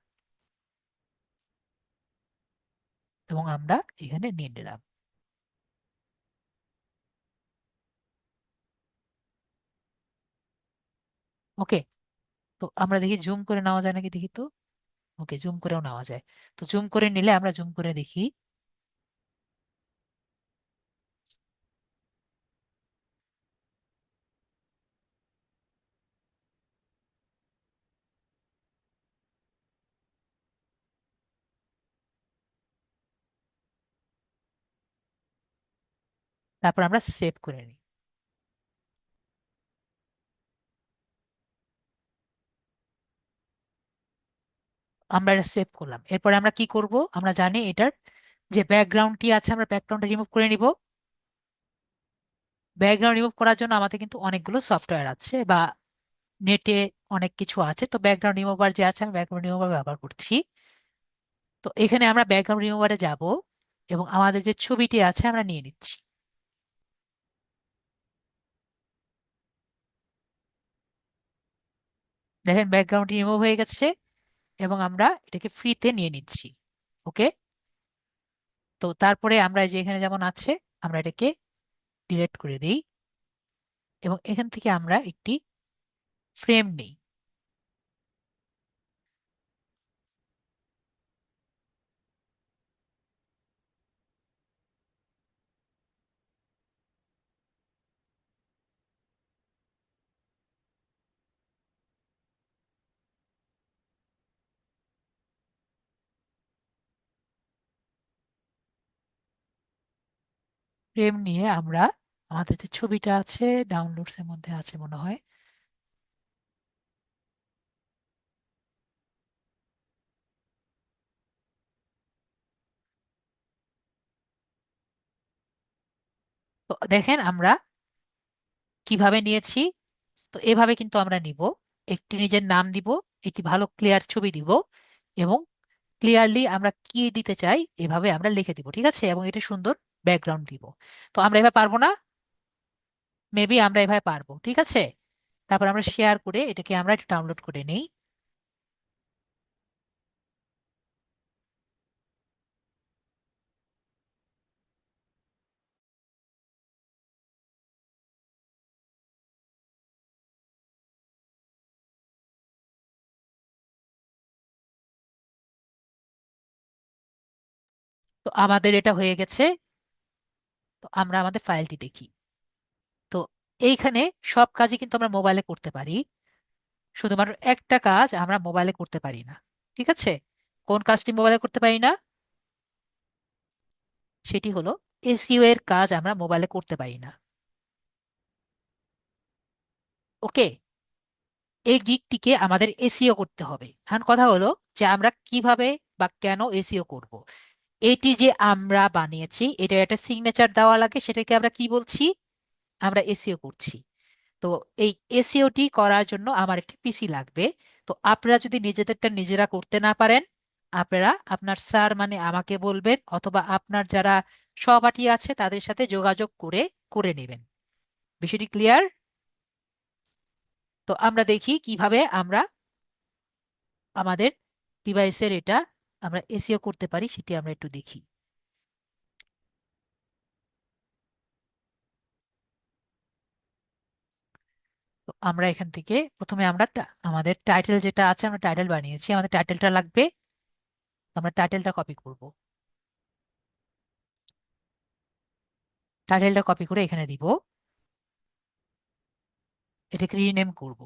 এবং আমরা এখানে নিয়ে নিলাম। ওকে, তো আমরা দেখি জুম করে নেওয়া যায় নাকি, দেখি তো। ওকে, জুম করেও নেওয়া যায়। তো জুম করে নিলে আমরা জুম করে দেখি। তারপর আমরা সেভ করে নিই। আমরা এটা সেভ করলাম, এরপরে আমরা কি করব, আমরা জানি এটার যে ব্যাকগ্রাউন্ডটি আছে, আমরা ব্যাকগ্রাউন্ডটা রিমুভ করে নিব। ব্যাকগ্রাউন্ড রিমুভ করার জন্য আমাদের কিন্তু অনেকগুলো সফটওয়্যার আছে বা নেটে অনেক কিছু আছে। তো ব্যাকগ্রাউন্ড রিমুভার যে আছে, আমি ব্যাকগ্রাউন্ড রিমুভার ব্যবহার করছি। তো এখানে আমরা ব্যাকগ্রাউন্ড রিমুভারে যাব এবং আমাদের যে ছবিটি আছে আমরা নিয়ে নিচ্ছি। দেখেন ব্যাকগ্রাউন্ড রিমুভ হয়ে গেছে এবং আমরা এটাকে ফ্রিতে নিয়ে নিচ্ছি। ওকে, তো তারপরে আমরা এই যে এখানে যেমন আছে, আমরা এটাকে ডিলিট করে দিই এবং এখান থেকে আমরা একটি ফ্রেম নিই। ফ্রেম নিয়ে আমরা আমাদের যে ছবিটা আছে, ডাউনলোডস এর মধ্যে আছে মনে হয়। তো দেখেন আমরা কিভাবে নিয়েছি। তো এভাবে কিন্তু আমরা নিব, একটি নিজের নাম দিব, একটি ভালো ক্লিয়ার ছবি দিব, এবং ক্লিয়ারলি আমরা কি দিতে চাই এভাবে আমরা লিখে দিব, ঠিক আছে, এবং এটা সুন্দর ব্যাকগ্রাউন্ড দিব। তো আমরা এভাবে পারবো না? মেবি আমরা এভাবে পারবো, ঠিক আছে। তারপর আমরা শেয়ার করে এটাকে আমরা ডাউনলোড করে নেই। তো আমাদের এটা হয়ে গেছে। তো আমরা আমাদের ফাইলটি দেখি। তো এইখানে সব কাজই কিন্তু আমরা মোবাইলে করতে পারি, শুধুমাত্র একটা কাজ আমরা মোবাইলে করতে পারি না, ঠিক আছে। কোন কাজটি মোবাইলে করতে পারি না? সেটি হলো এসইও এর কাজ আমরা মোবাইলে করতে পারি না। ওকে, এই গিগটিকে আমাদের এসইও করতে হবে। এখন কথা হলো যে আমরা কিভাবে বা কেন এসইও করব। এটি যে আমরা বানিয়েছি, এটা একটা সিগনেচার দেওয়া লাগে, সেটাকে আমরা কি বলছি? আমরা এসইও করছি। তো এই এসইওটি করার জন্য আমার একটি পিসি লাগবে। তো আপনারা যদি নিজেদেরটা নিজেরা করতে না পারেন, আপনারা আপনার স্যার মানে আমাকে বলবেন, অথবা আপনার যারা সহপাঠী আছে তাদের সাথে যোগাযোগ করে করে নেবেন। বিষয়টি ক্লিয়ার? তো আমরা দেখি কিভাবে আমরা আমাদের ডিভাইসের এটা আমরা এসইও করতে পারি, সেটি আমরা একটু দেখি। তো আমরা এখান থেকে প্রথমে আমরা আমাদের টাইটেল যেটা আছে, আমরা টাইটেল বানিয়েছি, আমাদের টাইটেলটা লাগবে। তো আমরা টাইটেলটা কপি করব, টাইটেলটা কপি করে এখানে দিব, এটাকে রিনেম করব।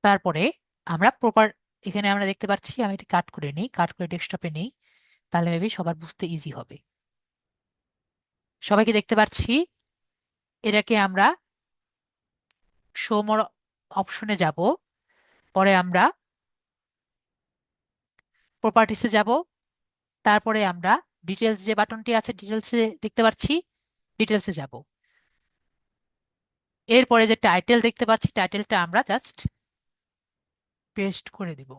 তারপরে আমরা প্রপার, এখানে আমরা দেখতে পাচ্ছি, আমি এটা কাট করে নিই, কাট করে ডেস্কটপে নেই, তাহলে মেবি সবার বুঝতে ইজি হবে। সবাইকে দেখতে পাচ্ছি। এটাকে আমরা শো মোর অপশনে যাব, পরে আমরা প্রপার্টিসে যাব, তারপরে আমরা ডিটেলস যে বাটনটি আছে ডিটেলসে দেখতে পাচ্ছি, ডিটেলসে যাব। এরপরে যে টাইটেল দেখতে পাচ্ছি, টাইটেলটা আমরা জাস্ট পেস্ট করে দিব।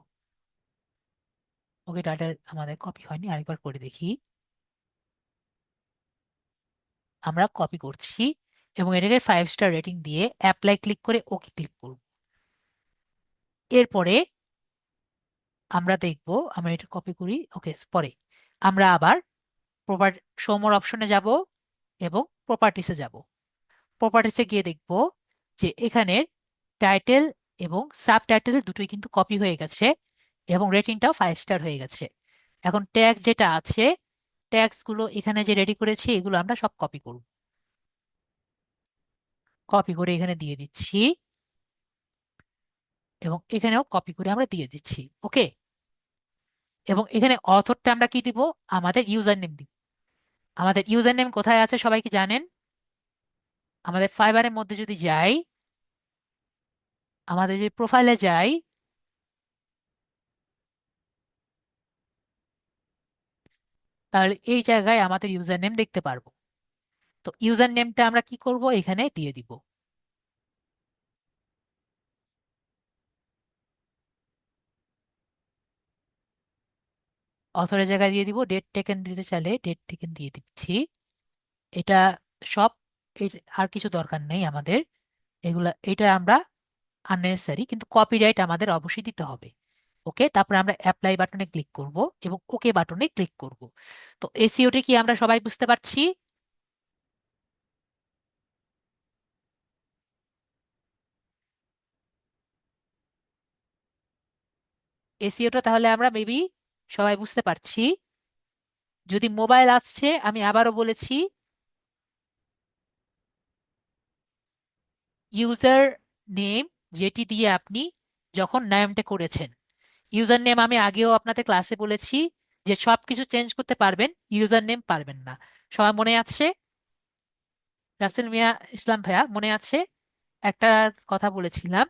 ওকে, টাইটেল আমাদের কপি হয়নি, আরেকবার করে দেখি। আমরা কপি করছি এবং এটাকে 5 স্টার রেটিং দিয়ে অ্যাপ্লাই ক্লিক করে ওকে ক্লিক করব। এরপরে আমরা দেখব, আমরা এটা কপি করি, ওকে, পরে আমরা আবার প্রপার শোমোর অপশনে যাব এবং প্রপার্টিসে যাব। প্রপার্টিসে গিয়ে দেখব যে এখানে টাইটেল এবং সাব টাইটেল দুটোই কিন্তু কপি হয়ে গেছে এবং রেটিংটাও 5 স্টার হয়ে গেছে। এখন ট্যাগ যেটা আছে, ট্যাগস গুলো এখানে যে রেডি করেছি এগুলো আমরা সব কপি করব। কপি করে এখানে দিয়ে দিচ্ছি এবং এখানেও কপি করে আমরা দিয়ে দিচ্ছি। ওকে, এবং এখানে অথরটা আমরা কি দিব? আমাদের ইউজার নেম দিব। আমাদের ইউজার নেম কোথায় আছে সবাই কি জানেন? আমাদের ফাইবারের মধ্যে যদি যাই, আমাদের যে প্রোফাইলে যাই, তাহলে এই জায়গায় আমাদের ইউজার নেম দেখতে পারবো। তো ইউজার নেমটা আমরা কি করব? এখানে দিয়ে দিব। অথরের জায়গায় দিয়ে দিব, ডেট টেকেন দিতে চাইলে ডেট টেকেন দিয়ে দিচ্ছি। এটা সব, আর কিছু দরকার নেই আমাদের এগুলা, এটা আমরা আননেসেসারি, কিন্তু কপিরাইট আমাদের অবশ্যই দিতে হবে। ওকে, তারপরে আমরা অ্যাপ্লাই বাটনে ক্লিক করব এবং ওকে বাটনে ক্লিক করব। তো এসইওটি কি আমরা সবাই বুঝতে পারছি? এসইওটা তাহলে আমরা মেবি সবাই বুঝতে পারছি। যদি মোবাইল আসছে, আমি আবারও বলেছি, ইউজার নেম যেটি দিয়ে আপনি যখন নামটা করেছেন, ইউজার নেম আমি আগেও আপনাদের ক্লাসে বলেছি যে সবকিছু চেঞ্জ করতে পারবেন, ইউজার নেম পারবেন না। সবার মনে আছে? রাসেল মিয়া ইসলাম ভাইয়া মনে আছে? একটা কথা বলেছিলাম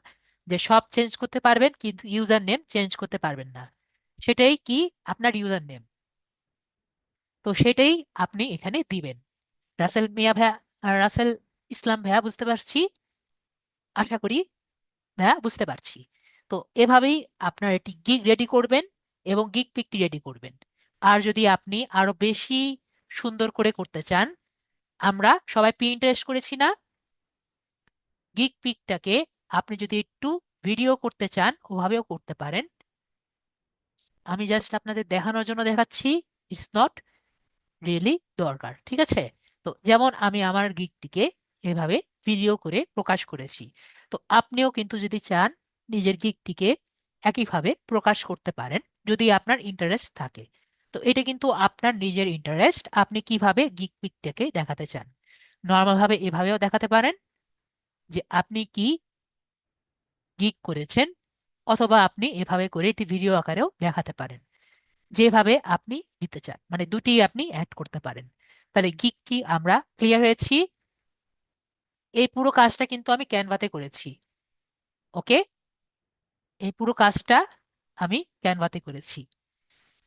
যে সব চেঞ্জ করতে পারবেন কিন্তু ইউজার নেম চেঞ্জ করতে পারবেন না। সেটাই কি আপনার ইউজার নেম। তো সেটাই আপনি এখানে দিবেন। রাসেল মিয়া ভাইয়া, রাসেল ইসলাম ভাইয়া, বুঝতে পারছি, আশা করি ভাইয়া বুঝতে পারছি। তো এভাবেই আপনার এটি গিগ রেডি করবেন এবং গিগ পিকটি রেডি করবেন। আর যদি আপনি আরো বেশি সুন্দর করে করতে চান, আমরা সবাই প্রিন্টারেস্ট করেছি না, গিগ পিকটাকে আপনি যদি একটু ভিডিও করতে চান ওভাবেও করতে পারেন। আমি জাস্ট আপনাদের দেখানোর জন্য দেখাচ্ছি, ইটস নট রিয়েলি দরকার, ঠিক আছে? তো যেমন আমি আমার গিগটিকে এভাবে ভিডিও করে প্রকাশ করেছি, তো আপনিও কিন্তু যদি চান নিজের গিগটিকে একইভাবে প্রকাশ করতে পারেন যদি আপনার ইন্টারেস্ট থাকে। তো এটা কিন্তু আপনার নিজের ইন্টারেস্ট, আপনি কিভাবে গিগ পিকটাকে দেখাতে চান। নর্মাল ভাবে এভাবেও দেখাতে পারেন যে আপনি কি গিগ করেছেন, অথবা আপনি এভাবে করে এটি ভিডিও আকারেও দেখাতে পারেন। যেভাবে আপনি দিতে চান, মানে দুটি আপনি অ্যাড করতে পারেন। তাহলে গিগ কি আমরা ক্লিয়ার হয়েছি? এই পুরো কাজটা কিন্তু আমি ক্যানভাতে করেছি। ওকে, এই পুরো কাজটা আমি ক্যানভাতে করেছি।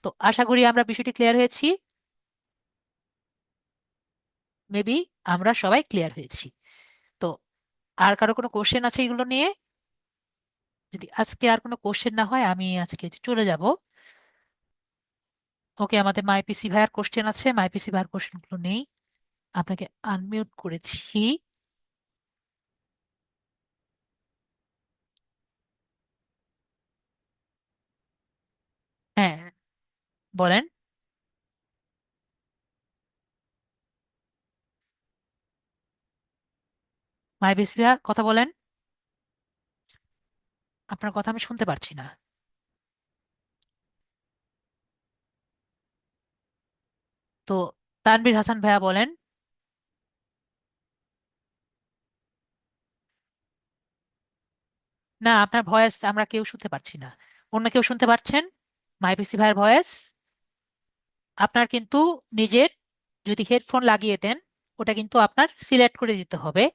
তো আশা করি আমরা বিষয়টি ক্লিয়ার হয়েছি। মেবি আমরা সবাই ক্লিয়ার হয়েছি। তো আর কারো কোনো কোশ্চেন আছে এগুলো নিয়ে? যদি আজকে আর কোনো কোশ্চেন না হয় আমি আজকে চলে যাব। ওকে, আমাদের মাইপিসি ভাইয়ার কোশ্চেন আছে, মাইপিসি ভাইয়ার কোশ্চেন গুলো নেই। আপনাকে আনমিউট করেছি। হ্যাঁ, বলেন। মাইপিসি ভাইয়া কথা বলেন, আপনার কথা আমি শুনতে পারছি না। তো তানভীর হাসান ভাইয়া বলেন। না, আপনার ভয়েস আমরা কেউ শুনতে পারছি না। অন্য কেউ শুনতে পারছেন মাইপিসি ভাইয়ের ভয়েস? আপনার কিন্তু নিজের, যদি হেডফোন লাগিয়ে দেন, ওটা কিন্তু আপনার সিলেক্ট করে দিতে হবে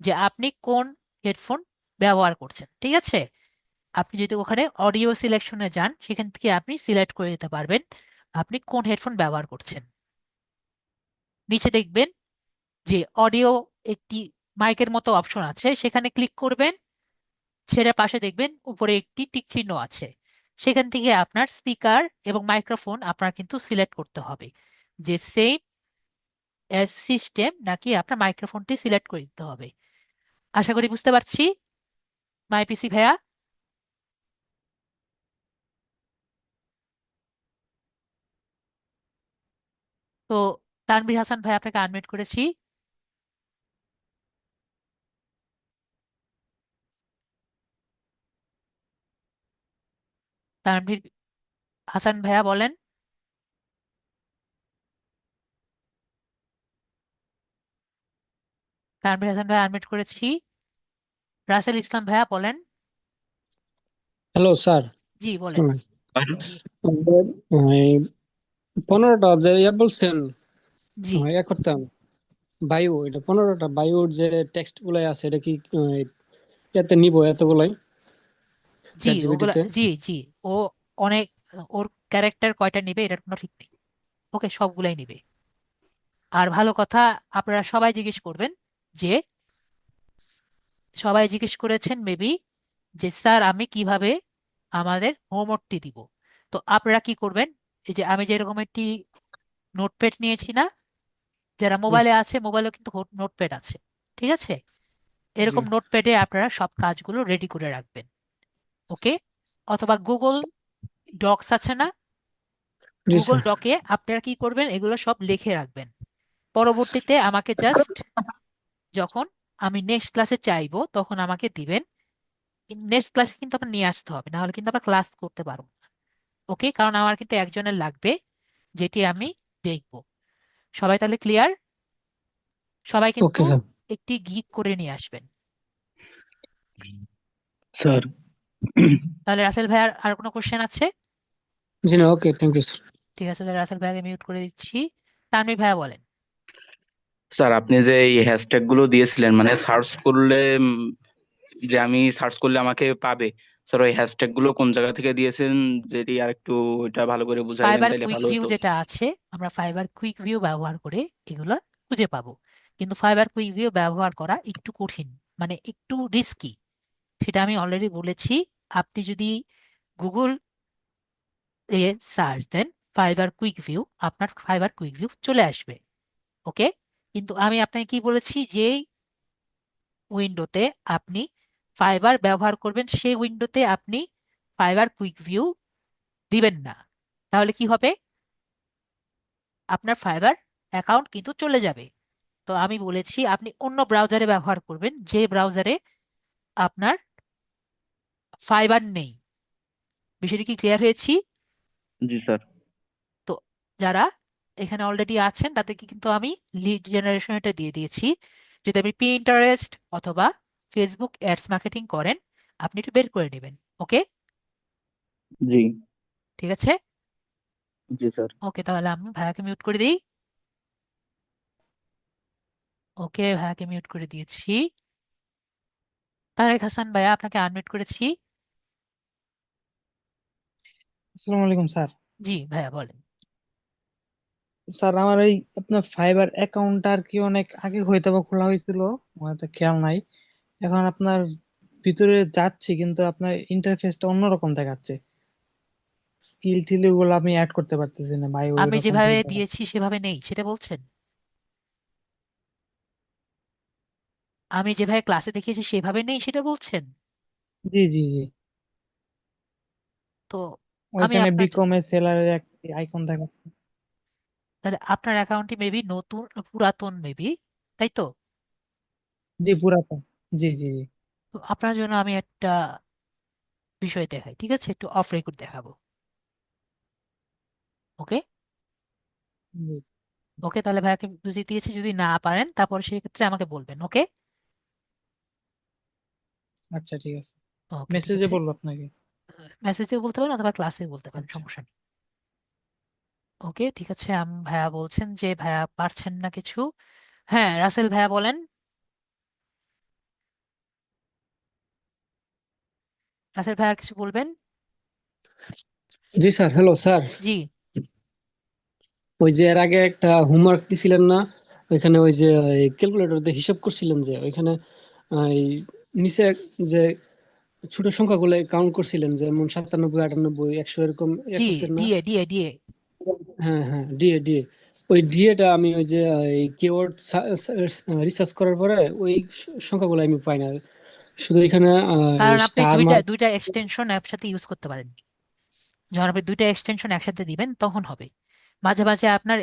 যে আপনি কোন হেডফোন ব্যবহার করছেন, ঠিক আছে? আপনি যদি ওখানে অডিও সিলেকশনে যান, সেখান থেকে আপনি সিলেক্ট করে দিতে পারবেন আপনি কোন হেডফোন ব্যবহার করছেন। নিচে দেখবেন যে অডিও একটি মাইকের মতো অপশন আছে, সেখানে ক্লিক করবেন, ছেড়ে পাশে দেখবেন উপরে একটি টিক চিহ্ন আছে। সেখান থেকে আপনার স্পিকার এবং মাইক্রোফোন আপনার কিন্তু সিলেক্ট করতে হবে যে সেম সিস্টেম নাকি আপনার মাইক্রোফোনটি সিলেক্ট করে দিতে হবে। আশা করি বুঝতে পারছি মাইপিসি ভাইয়া। তো তানভীর হাসান ভাই, আপনাকে আনমিউট করেছি। তানভীর হাসান ভাইয়া বলেন। তানভীর হাসান ভাই আনমিউট করেছি। রাসেল ইসলাম ভাইয়া বলেন। হ্যালো স্যার, জি বলেন। শোনেন। জি। আমাদের, এই 15টা যে বলছেন, জি। ইয়া করতাম বায়ু, এটা 15টা বায়ুর যে টেক্সট গুলাই আছে, এটা কি ইয়াতে নিবো এতগুলাই জি চ্যাট ওগুলা, জিপিটিতে? জি জি। ও অনেক, ওর ক্যারেক্টার কয়টা নিবে এটার কোনো ঠিক নেই। ওকে, সবগুলাই নিবে। আর ভালো কথা, আপনারা সবাই জিজ্ঞেস করবেন যে, সবাই জিজ্ঞেস করেছেন মেবি যে স্যার আমি কিভাবে আমাদের হোমওয়ার্কটি দিব। তো আপনারা কি করবেন, এই যে আমি যেরকম একটি নোটপ্যাড নিয়েছি না, যারা জি মোবাইলে আছে মোবাইলেও কিন্তু নোটপ্যাড আছে, ঠিক আছে? জি এরকম নোটপ্যাডে আপনারা সব কাজগুলো রেডি করে রাখবেন। ওকে, অথবা গুগল ডকস আছে না, জি গুগল স্যার। ডকে আপনারা কি করবেন, এগুলো সব লিখে রাখবেন। পরবর্তীতে আমাকে জাস্ট, যখন আমি নেক্সট ক্লাসে চাইবো তখন আমাকে দিবেন। নেক্সট ক্লাসে কিন্তু আপনার নিয়ে আসতে হবে, না হলে কিন্তু আমরা ক্লাস করতে পারবো না। ওকে, কারণ আমার কিন্তু একজনের লাগবে যেটি আমি দেখবো। সবাই তাহলে ক্লিয়ার? সবাই কিন্তু ওকে স্যার। একটি গিগ করে নিয়ে আসবেন। স্যার, তাহলে রাসেল ভাই, আর কোনো কোশ্চেন আছে? জি না, ওকে, থ্যাংক ইউ স্যার। ঠিক আছে, তাহলে রাসেল ভাইকে মিউট করে দিচ্ছি। তানভীর ভাইয়া বলেন। স্যার আপনি যে এই হ্যাশট্যাগ গুলো দিয়েছিলেন মানে সার্চ করলে যে আমি সার্চ করলে আমাকে পাবে। স্যার ওই হ্যাশট্যাগ গুলো কোন জায়গা থেকে দিয়েছেন, যদি আর একটু ওইটা ভালো করে বুঝাইতেন ফাইবার তাইলে কুইক ভালো ভিউ হতো। যেটা আছে, আমরা ফাইবার কুইক ভিউ ব্যবহার করে এগুলো খুঁজে পাবো। কিন্তু ফাইবার কুইক ভিউ ব্যবহার করা একটু কঠিন, মানে একটু রিস্কি, সেটা আমি অলরেডি বলেছি। আপনি যদি গুগল এ সার্চ দেন ফাইবার কুইক ভিউ, আপনার ফাইবার কুইক ভিউ চলে আসবে। ওকে, কিন্তু আমি আপনাকে কি বলেছি, যে উইন্ডোতে আপনি ফাইবার ব্যবহার করবেন সেই উইন্ডোতে আপনি ফাইবার কুইক ভিউ দিবেন না। তাহলে কি হবে, আপনার ফাইবার অ্যাকাউন্ট কিন্তু চলে যাবে। তো আমি বলেছি আপনি অন্য ব্রাউজারে ব্যবহার করবেন, যে ব্রাউজারে আপনার ফাইবার নেই। বিষয়টি কি ক্লিয়ার হয়েছি? জি স্যার। তো যারা এখানে অলরেডি আছেন তাদেরকে কিন্তু আমি লিড জেনারেশন এটা দিয়ে দিয়েছি। যদি আপনি পিন্টারেস্ট অথবা ফেসবুক অ্যাডস মার্কেটিং করেন, আপনি একটু বের করে নেবেন। ওকে, জি। ঠিক আছে। জি স্যার। ওকে, তাহলে আমি ভাইয়াকে মিউট করে দিই। ওকে, ভাইয়াকে মিউট করে দিয়েছি। তারেক হাসান ভাইয়া, আপনাকে আনমিউট করেছি। আসসালামু আলাইকুম স্যার। জি ভাইয়া বলেন। স্যার আমার এই আপনার ফাইবার অ্যাকাউন্ট আর কি অনেক আগে হয়তো বা খোলা হয়েছিল, আমার তো খেয়াল নাই। এখন আপনার ভিতরে যাচ্ছি কিন্তু আপনার ইন্টারফেসটা অন্যরকম দেখাচ্ছে, স্কিল টিল গুলো আমি অ্যাড করতে পারতেছি না ভাই, ওই আমি রকম যেভাবে কিছু দেখাচ্ছে। দিয়েছি সেভাবে নেই সেটা বলছেন? আমি যেভাবে ক্লাসে দেখিয়েছি সেভাবে নেই সেটা বলছেন? জি জি জি। তো আমি ওইখানে আপনার, বিকম এর সেলারের একটা আইকন দেখাচ্ছে। তাহলে আপনার অ্যাকাউন্টটি মেবি নতুন, পুরাতন মেবি, তাই তো? জি পুরাতন। জি জি জি। তো আপনার জন্য আমি একটা বিষয় দেখাই, ঠিক আছে? একটু অফ রেকর্ড দেখাবো। ওকে। জি। ওকে, তাহলে ভাইয়াকে বুঝিয়ে দিয়েছি, যদি না পারেন তারপর সেক্ষেত্রে আমাকে বলবেন। ওকে। আচ্ছা ঠিক আছে, ওকে, ঠিক মেসেজে আছে। বলবো আপনাকে। মেসেজেও বলতে পারেন অথবা ক্লাসেও বলতে পারেন, আচ্ছা। সমস্যা নেই। ওকে, ঠিক আছে। ভাইয়া বলছেন যে ভাইয়া পারছেন না কিছু। হ্যাঁ, রাসেল ভাইয়া বলেন। রাসেল ভাইয়া আর কিছু বলবেন? জি স্যার, হ্যালো স্যার। জি ওই যে এর আগে একটা হোমওয়ার্ক দিছিলেন না, ওইখানে ওই যে ক্যালকুলেটর দিয়ে হিসাব করছিলেন, যে ওইখানে এই নিচে যে ছোট সংখ্যাগুলো কাউন্ট করছিলেন, যেমন 97, 98, 100 এরকম ইয়ে জি, করছেন না? DA DA DA. হ্যাঁ হ্যাঁ, ডিএ ডিএ। ওই ডিএটা আমি ওই যে এই কিওয়ার্ড রিসার্চ করার পরে ওই সংখ্যাগুলো আমি পাই না, শুধু এখানে কারণ আপনি স্টার দুইটা মার্ক। দুইটা এক্সটেনশন একসাথে ইউজ করতে পারেন। যখন আপনি দুইটা এক্সটেনশন একসাথে দিবেন তখন হবে। মাঝে মাঝে আপনার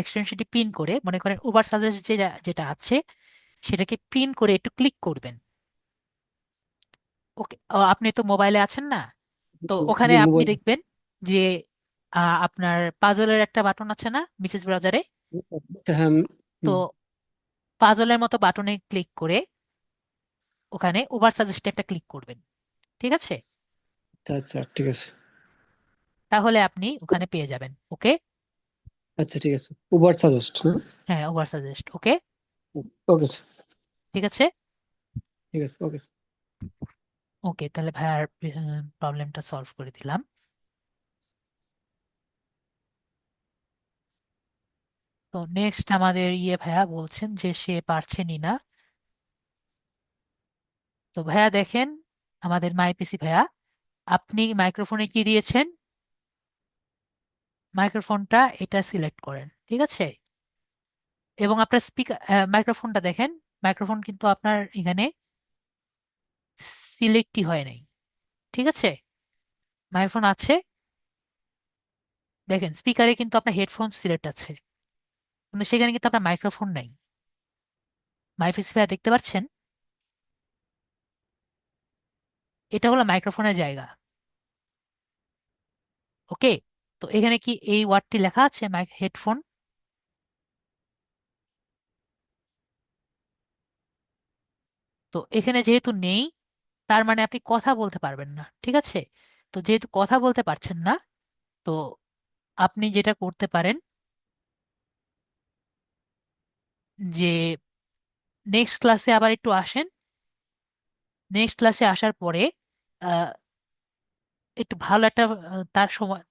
এক্সটেনশনটি পিন করে, মনে করেন ওভার সাজেস্ট যেটা আছে সেটাকে পিন করে একটু ক্লিক করবেন। ওকে, আপনি তো মোবাইলে আছেন না? তো ওখানে জি, আপনি মোবাইল। দেখবেন যে আপনার পাজলের একটা বাটন আছে না মিসেস ব্রাউজারে? হ্যাঁ। তো পাজলের মতো বাটনে ক্লিক করে ওখানে ওভার সাজেস্টে একটা ক্লিক করবেন, ঠিক আছে? আচ্ছা আচ্ছা, ঠিক আছে। তাহলে আপনি ওখানে পেয়ে যাবেন। ওকে। আচ্ছা ঠিক আছে, উবার সাজেস্ট না? হ্যাঁ, ওভার সাজেস্ট। ওকে, ওকে। ঠিক আছে। ঠিক আছে, ওকে। ওকে, তাহলে ভাইয়ার প্রবলেমটা সলভ করে দিলাম। তো নেক্সট আমাদের ভাইয়া বলছেন যে সে পারছেনই না। তো ভাইয়া দেখেন, আমাদের মাইপিসি ভাইয়া, আপনি মাইক্রোফোনে কি দিয়েছেন? মাইক্রোফোনটা এটা সিলেক্ট করেন, ঠিক আছে? এবং আপনার স্পিকার, মাইক্রোফোনটা দেখেন, মাইক্রোফোন কিন্তু আপনার এখানে সিলেক্টই হয় নাই, ঠিক আছে? মাইক্রোফোন আছে, দেখেন স্পিকারে কিন্তু আপনার হেডফোন সিলেক্ট আছে, কিন্তু সেখানে কিন্তু আপনার মাইক্রোফোন নাই। মাইপিসি ভাইয়া দেখতে পাচ্ছেন? এটা হলো মাইক্রোফোনের জায়গা। ওকে, তো এখানে কি এই ওয়ার্ডটি লেখা আছে, মাইক হেডফোন? তো এখানে যেহেতু নেই, তার মানে আপনি কথা বলতে পারবেন না, ঠিক আছে? তো যেহেতু কথা বলতে পারছেন না, তো আপনি যেটা করতে পারেন যে নেক্সট ক্লাসে আবার একটু আসেন, নেক্সট ক্লাসে আসার পরে আহ, একটু ভালো একটা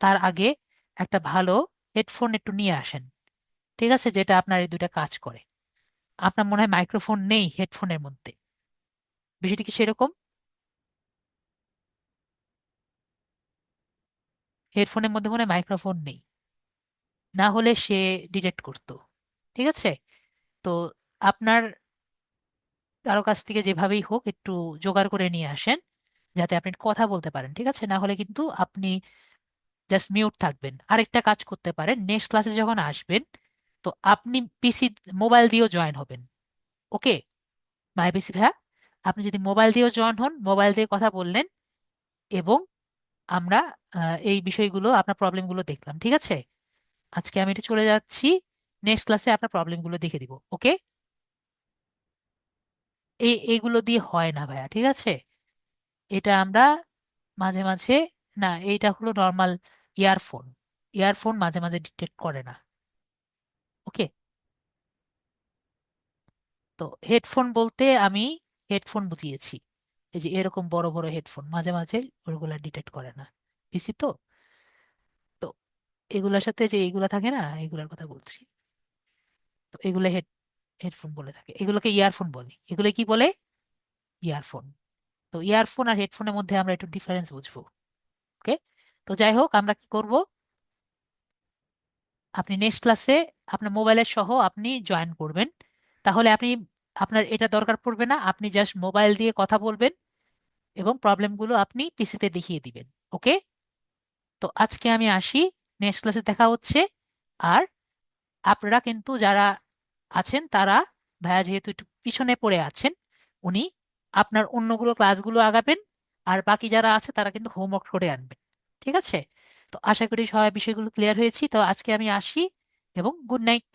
তার আগে একটা ভালো হেডফোন একটু নিয়ে আসেন, ঠিক আছে, যেটা আপনার এই দুইটা কাজ করে। আপনার মনে হয় মাইক্রোফোন নেই হেডফোনের মধ্যে, বিষয়টি কি সেরকম? হেডফোনের মধ্যে মনে হয় মাইক্রোফোন নেই, না হলে সে ডিটেক্ট করতো। ঠিক আছে, তো আপনার কারো কাছ থেকে যেভাবেই হোক একটু জোগাড় করে নিয়ে আসেন, যাতে আপনি কথা বলতে পারেন। ঠিক আছে, না হলে কিন্তু আপনি জাস্ট মিউট থাকবেন। আরেকটা কাজ করতে পারেন, নেক্সট ক্লাসে যখন আসবেন তো আপনি পিসি মোবাইল দিয়েও জয়েন হবেন। ওকে মাই পিসি ভাইয়া, আপনি যদি মোবাইল দিয়েও জয়েন হন, মোবাইল দিয়ে কথা বললেন, এবং আমরা এই বিষয়গুলো আপনার প্রবলেমগুলো দেখলাম। ঠিক আছে, আজকে আমি একটু চলে যাচ্ছি, নেক্সট ক্লাসে আপনার প্রবলেমগুলো দেখে দিব। ওকে, এইগুলো দিয়ে হয় না ভাইয়া, ঠিক আছে। এটা আমরা মাঝে মাঝে, না এইটা হলো নর্মাল ইয়ারফোন, ইয়ারফোন মাঝে মাঝে ডিটেক্ট করে না। ওকে, তো হেডফোন বলতে আমি হেডফোন বুঝিয়েছি, এই যে এরকম বড় বড় হেডফোন মাঝে মাঝে ওগুলা ডিটেক্ট করে না, পিসি তো। তো এগুলার সাথে যে এগুলা থাকে না, এগুলার কথা বলছি। তো এগুলো হেডফোন বলে থাকে, এগুলোকে ইয়ারফোন বলে। এগুলো কি বলে? ইয়ারফোন। তো ইয়ারফোন আর হেডফোনের মধ্যে আমরা একটু ডিফারেন্স বুঝবো। ওকে, তো যাই হোক, আমরা কি করব, আপনি নেক্সট ক্লাসে আপনার মোবাইলের সহ আপনি জয়েন করবেন। তাহলে আপনি, আপনার এটা দরকার পড়বে না, আপনি জাস্ট মোবাইল দিয়ে কথা বলবেন এবং প্রবলেমগুলো আপনি পিসিতে দেখিয়ে দিবেন। ওকে, তো আজকে আমি আসি, নেক্সট ক্লাসে দেখা হচ্ছে। আর আপনারা কিন্তু যারা আছেন তারা, ভাইয়া যেহেতু একটু পিছনে পড়ে আছেন, উনি আপনার অন্যগুলো ক্লাসগুলো আগাবেন, আর বাকি যারা আছে তারা কিন্তু হোমওয়ার্ক করে আনবেন। ঠিক আছে, তো আশা করি সবাই বিষয়গুলো ক্লিয়ার হয়েছি। তো আজকে আমি আসি, এবং গুড নাইট।